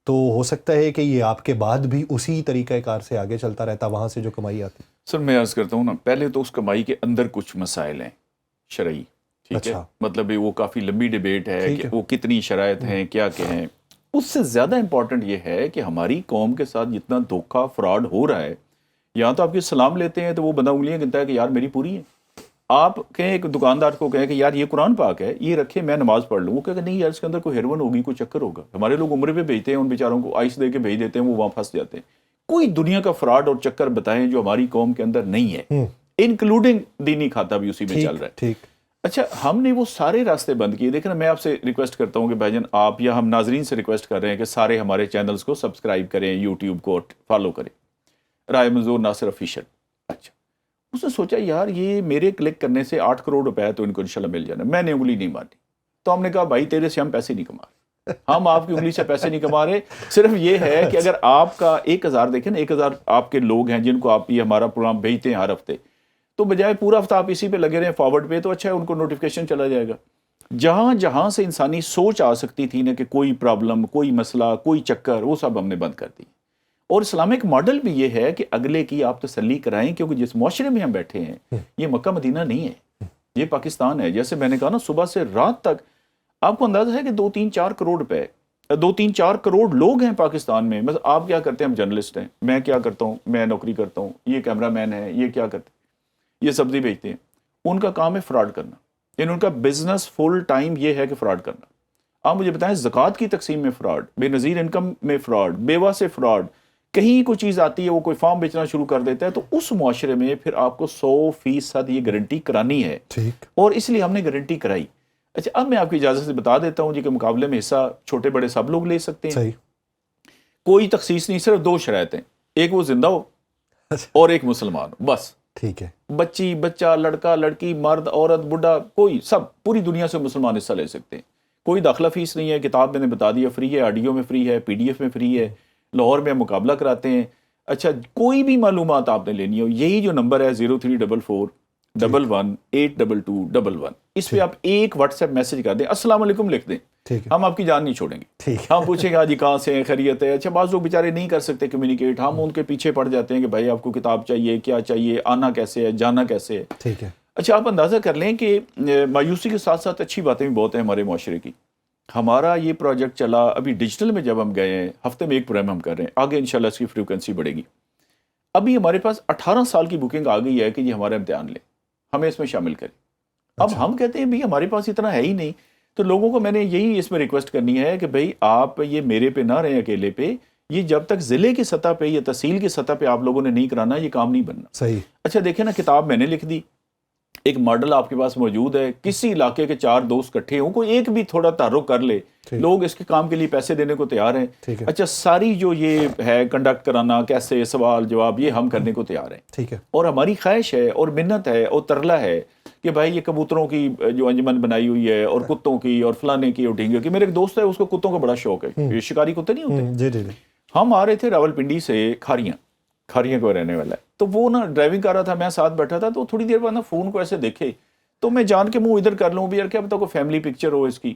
تو ہو سکتا ہے کہ یہ آپ کے بعد بھی اسی طریقہ کار سے آگے چلتا رہتا, وہاں سے جو کمائی آتی. سر میں عرض کرتا ہوں نا, پہلے تو اس کمائی کے اندر کچھ مسائل ہیں شرعی, ٹھیک ہے, مطلب وہ کافی لمبی ڈیبیٹ ہے کہ وہ کتنی شرائط ہیں, کیا ہیں. اس سے زیادہ امپورٹنٹ یہ ہے کہ ہماری قوم کے ساتھ جتنا دھوکہ فراڈ ہو رہا ہے, یہاں تو آپ کی سلام لیتے ہیں تو وہ بندہ انگلیاں گنتا ہے کہ یار میری پوری ہے. آپ کہیں ایک دکاندار کو کہیں کہ یار یہ قرآن پاک ہے, یہ رکھے میں نماز پڑھ لوں, وہ کہے کہ نہیں یار اس کے اندر کوئی ہیروین ہوگی, کوئی چکر ہوگا. ہمارے لوگ عمرے پہ بھیجتے ہیں, ان بیچاروں کو آئس دے کے بھیج دیتے ہیں, وہ وہاں پھنس جاتے ہیں. کوئی دنیا کا فراڈ اور چکر بتائیں جو ہماری قوم کے اندر نہیں ہے, انکلوڈنگ دینی کھاتا بھی اسی میں چل رہا ہے. ٹھیک. اچھا ہم نے وہ سارے راستے بند کیے. دیکھیں نا میں آپ سے ریکویسٹ کرتا ہوں کہ بھائی جان آپ یا ہم ناظرین سے ریکویسٹ کر رہے ہیں کہ سارے ہمارے چینلز کو سبسکرائب کریں, یوٹیوب کو فالو کریں, رائے منظور ناصر آفیشیل. اچھا اس نے سوچا یار یہ میرے کلک کرنے سے 8 کروڑ روپے تو ان کو انشاءاللہ مل جانا. میں نے انگلی نہیں ماری, تو ہم نے کہا بھائی تیرے سے ہم پیسے نہیں کما رہے, ہم آپ کی انگلی سے پیسے نہیں کما رہے. صرف یہ ہے کہ اگر آپ کا 1,000 دیکھیں نا, 1,000 آپ کے لوگ ہیں جن کو آپ یہ ہمارا پروگرام بھیجتے ہیں ہر ہفتے, تو بجائے پورا ہفتہ آپ اسی پہ لگے رہے ہیں فارورڈ پہ, تو اچھا ہے ان کو نوٹیفیکیشن چلا جائے گا. جہاں سے انسانی سوچ آ سکتی تھی نا کہ کوئی پرابلم, کوئی مسئلہ, کوئی چکر, وہ سب ہم نے بند کر دی. اور اسلامک ماڈل بھی یہ ہے کہ اگلے کی آپ تسلی کرائیں, کیونکہ جس معاشرے میں ہم بیٹھے ہیں یہ مکہ مدینہ نہیں ہے, یہ پاکستان ہے. جیسے میں نے کہا نا صبح سے رات تک آپ کو اندازہ ہے کہ 2-3-4 کروڑ روپے, 2-3-4 کروڑ لوگ ہیں پاکستان میں. مثلا آپ کیا کرتے ہیں, ہم جرنلسٹ ہیں, میں کیا کرتا ہوں, میں نوکری کرتا ہوں, یہ کیمرہ مین ہے, یہ کیا کرتے ہیں, یہ سبزی بیچتے ہیں. ان کا کام ہے فراڈ کرنا, یعنی ان کا بزنس فل ٹائم یہ ہے کہ فراڈ کرنا. آپ مجھے بتائیں زکوٰۃ کی تقسیم میں فراڈ, بے نظیر انکم میں فراڈ, بیوہ سے فراڈ, کہیں کوئی چیز آتی ہے وہ کوئی فارم بیچنا شروع کر دیتا ہے, تو اس معاشرے میں پھر آپ کو 100% یہ گارنٹی کرانی ہے. ٹھیک. اور اس لیے ہم نے گارنٹی کرائی. اچھا اب میں آپ کی اجازت سے بتا دیتا ہوں جی کہ مقابلے میں حصہ چھوٹے بڑے سب لوگ لے سکتے ہیں. صحیح. کوئی تخصیص نہیں, صرف 2 شرائط ہیں, ایک وہ زندہ ہو اور ایک مسلمان ہو, بس. ٹھیک ہے. بچی بچہ, لڑکا لڑکی, مرد عورت, بڈھا, کوئی, سب پوری دنیا سے مسلمان حصہ لے سکتے ہیں. کوئی داخلہ فیس نہیں ہے, کتاب میں نے بتا دیا فری ہے, آڈیو میں فری ہے, PDF میں فری ہے, لاہور میں مقابلہ کراتے ہیں. اچھا کوئی بھی معلومات آپ نے لینی ہو, یہی جو نمبر ہے 034411822211, اس پہ آپ ایک واٹس ایپ میسج کر دیں, السلام علیکم لکھ دیں, ہم آپ کی جان نہیں چھوڑیں گے. ہم پوچھیں گے جی کہاں سے ہیں, خیریت ہے. اچھا بعض لوگ بیچارے نہیں کر سکتے کمیونیکیٹ, ہم ان کے پیچھے پڑ جاتے ہیں کہ بھائی آپ کو کتاب چاہیے, کیا چاہیے, آنا کیسے ہے, جانا کیسے ہے. ٹھیک ہے. اچھا آپ اندازہ کر لیں کہ مایوسی کے ساتھ ساتھ اچھی باتیں بھی بہت ہیں ہمارے معاشرے کی. ہمارا یہ پروجیکٹ چلا, ابھی ڈیجیٹل میں جب ہم گئے ہیں, ہفتے میں ایک پروگرام ہم کر رہے ہیں, آگے انشاءاللہ اس کی فریکوینسی بڑھے گی. ابھی ہمارے پاس 18 سال کی بکنگ آ گئی ہے کہ یہ ہمارا امتحان لیں, ہمیں اس میں شامل کریں. اب ہم کہتے ہیں بھائی ہمارے پاس اتنا ہے ہی نہیں, تو لوگوں کو میں نے یہی اس میں ریکویسٹ کرنی ہے کہ بھائی آپ یہ میرے پہ نہ رہیں اکیلے پہ, یہ جب تک ضلع کی سطح پہ یا تحصیل کی سطح پہ آپ لوگوں نے نہیں کرانا یہ کام نہیں بننا. صحیح. اچھا دیکھیں نا, کتاب میں نے لکھ دی, ایک ماڈل آپ کے پاس موجود ہے, کسی علاقے کے 4 دوست اکٹھے ہوں, کوئی ایک بھی تھوڑا تعارف کر لے, لوگ اس کے کام کے لیے پیسے دینے کو تیار ہیں. اچھا ساری جو یہ ہے کنڈکٹ کرانا, کیسے, سوال جواب, یہ ہم کرنے کو تیار ہیں. ٹھیک ہے. اور ہماری خواہش ہے اور منت ہے اور ترلا ہے کہ بھائی یہ کبوتروں کی جو انجمن بنائی ہوئی ہے اور کتوں کی اور فلانے کی اور ڈھینگے کی, میرے ایک دوست ہے اس کو کتوں کا بڑا شوق ہے, یہ شکاری کتے نہیں ہوتے. جی. ہم آ رہے تھے راولپنڈی سے, کھاریاں کو رہنے والا ہے, تو وہ نا ڈرائیونگ کر رہا تھا, میں ساتھ بیٹھا تھا, تو تھوڑی دیر بعد نا فون کو ایسے دیکھے, تو میں جان کے منہ ادھر کر لوں بھی یار کیا پتا کوئی فیملی پکچر ہو اس کی.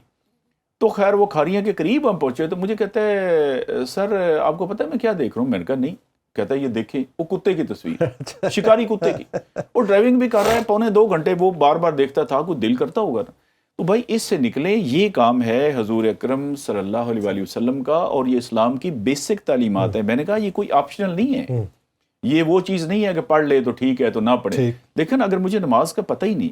تو خیر وہ کھاریاں کے قریب ہم پہنچے تو مجھے کہتا ہے سر آپ کو پتا ہے میں کیا دیکھ رہا ہوں. میں نے کہا نہیں. کہتا ہے یہ دیکھیں, وہ کتے کی تصویر, شکاری کتے کی, وہ ڈرائیونگ بھی کر رہا ہے 1.25 گھنٹے, وہ بار بار دیکھتا تھا, کوئی دل کرتا ہوگا نا. تو بھائی اس سے نکلیں, یہ کام ہے حضور اکرم صلی اللہ علیہ وآلہ وسلم کا, اور یہ اسلام کی بیسک تعلیمات ہیں. میں نے کہا یہ کوئی آپشنل نہیں ہے, یہ وہ چیز نہیں ہے کہ پڑھ لے تو ٹھیک ہے تو نہ پڑھے. دیکھیں اگر مجھے نماز کا پتہ ہی نہیں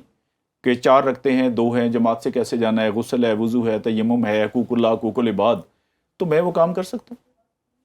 کہ 4 رکھتے ہیں 2 ہیں, جماعت سے کیسے جانا ہے, غسل ہے, وضو ہے, تیمم ہے, حقوق اللہ, حقوق العباد, تو میں وہ کام کر سکتا ہوں.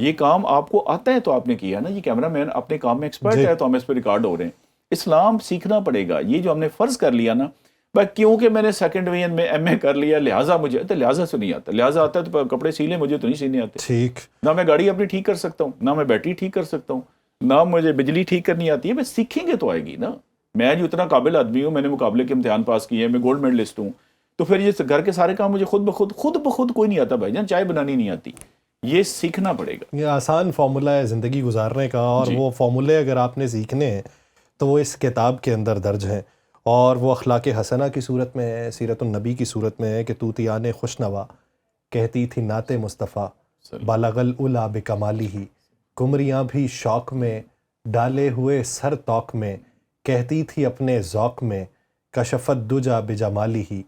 یہ کام آپ کو آتا ہے تو آپ نے کیا نا, یہ کیمرہ مین اپنے کام میں ایکسپرٹ ہے تو ہم اس پہ ریکارڈ ہو رہے ہیں. اسلام سیکھنا پڑے گا. یہ جو ہم نے فرض کر لیا نا, بھائی کیونکہ میں نے سیکنڈ ڈویژن میں ایم اے کر لیا لہٰذا مجھے, تو لہٰذا سے نہیں آتا, لہٰذا آتا ہے تو کپڑے سیلے, مجھے تو نہیں سینے آتے. ٹھیک. نہ میں گاڑی اپنی ٹھیک کر سکتا ہوں, نہ میں بیٹری ٹھیک کر سکتا ہوں, نہ مجھے بجلی ٹھیک کرنی آتی ہے. بس سیکھیں گے تو آئے گی نا. میں جو اتنا قابل آدمی ہوں, میں نے مقابلے کے امتحان پاس کیے ہیں, میں گولڈ میڈلسٹ ہوں, تو پھر یہ گھر کے سارے کام مجھے خود بخود کوئی نہیں آتا بھائی جان. چائے بنانی نہیں آتی, یہ سیکھنا پڑے گا. یہ آسان فارمولہ ہے زندگی گزارنے کا, اور وہ فارمولے اگر آپ نے سیکھنے ہیں تو وہ اس کتاب کے اندر درج ہیں, اور وہ اخلاق حسنہ کی صورت میں ہے, سیرت النبی کی صورت میں ہے کہ طوطیان خوش نوا کہتی تھی نعت مصطفیٰ, بالغ الاولیٰ بکمالہ, قمریاں بھی شوق میں ڈالے ہوئے سر توق میں, کہتی تھی اپنے ذوق میں کشفت دجا بجمالہ,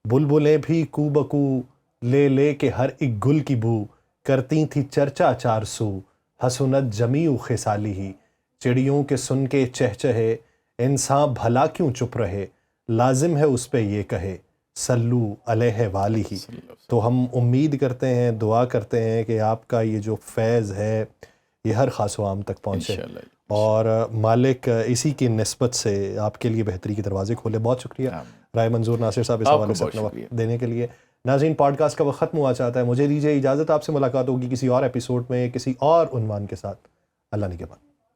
بلبلیں بھی کو بکو لے کے ہر ایک گل کی بو, کرتی تھی چرچا 4 سو حسنت جمیع خصالہ, چڑیوں کے سن کے چہچہے انسان بھلا کیوں چپ رہے, لازم ہے اس پہ یہ کہے صلو علیہ والہ. تو ہم امید کرتے ہیں, دعا کرتے ہیں کہ آپ کا یہ جو فیض ہے یہ ہر خاص و عام تک پہنچے, اور مالک اسی کی نسبت سے آپ کے لیے بہتری کے دروازے کھولے. بہت شکریہ رائے منظور ناصر صاحب اس حوالے سے اپنا وقت دینے کے لیے. ناظرین, پوڈ کاسٹ کا وقت ختم ہوا چاہتا ہے, مجھے دیجیے اجازت. آپ سے ملاقات ہوگی کسی اور ایپیسوڈ میں کسی اور عنوان کے ساتھ. اللہ نگہبان.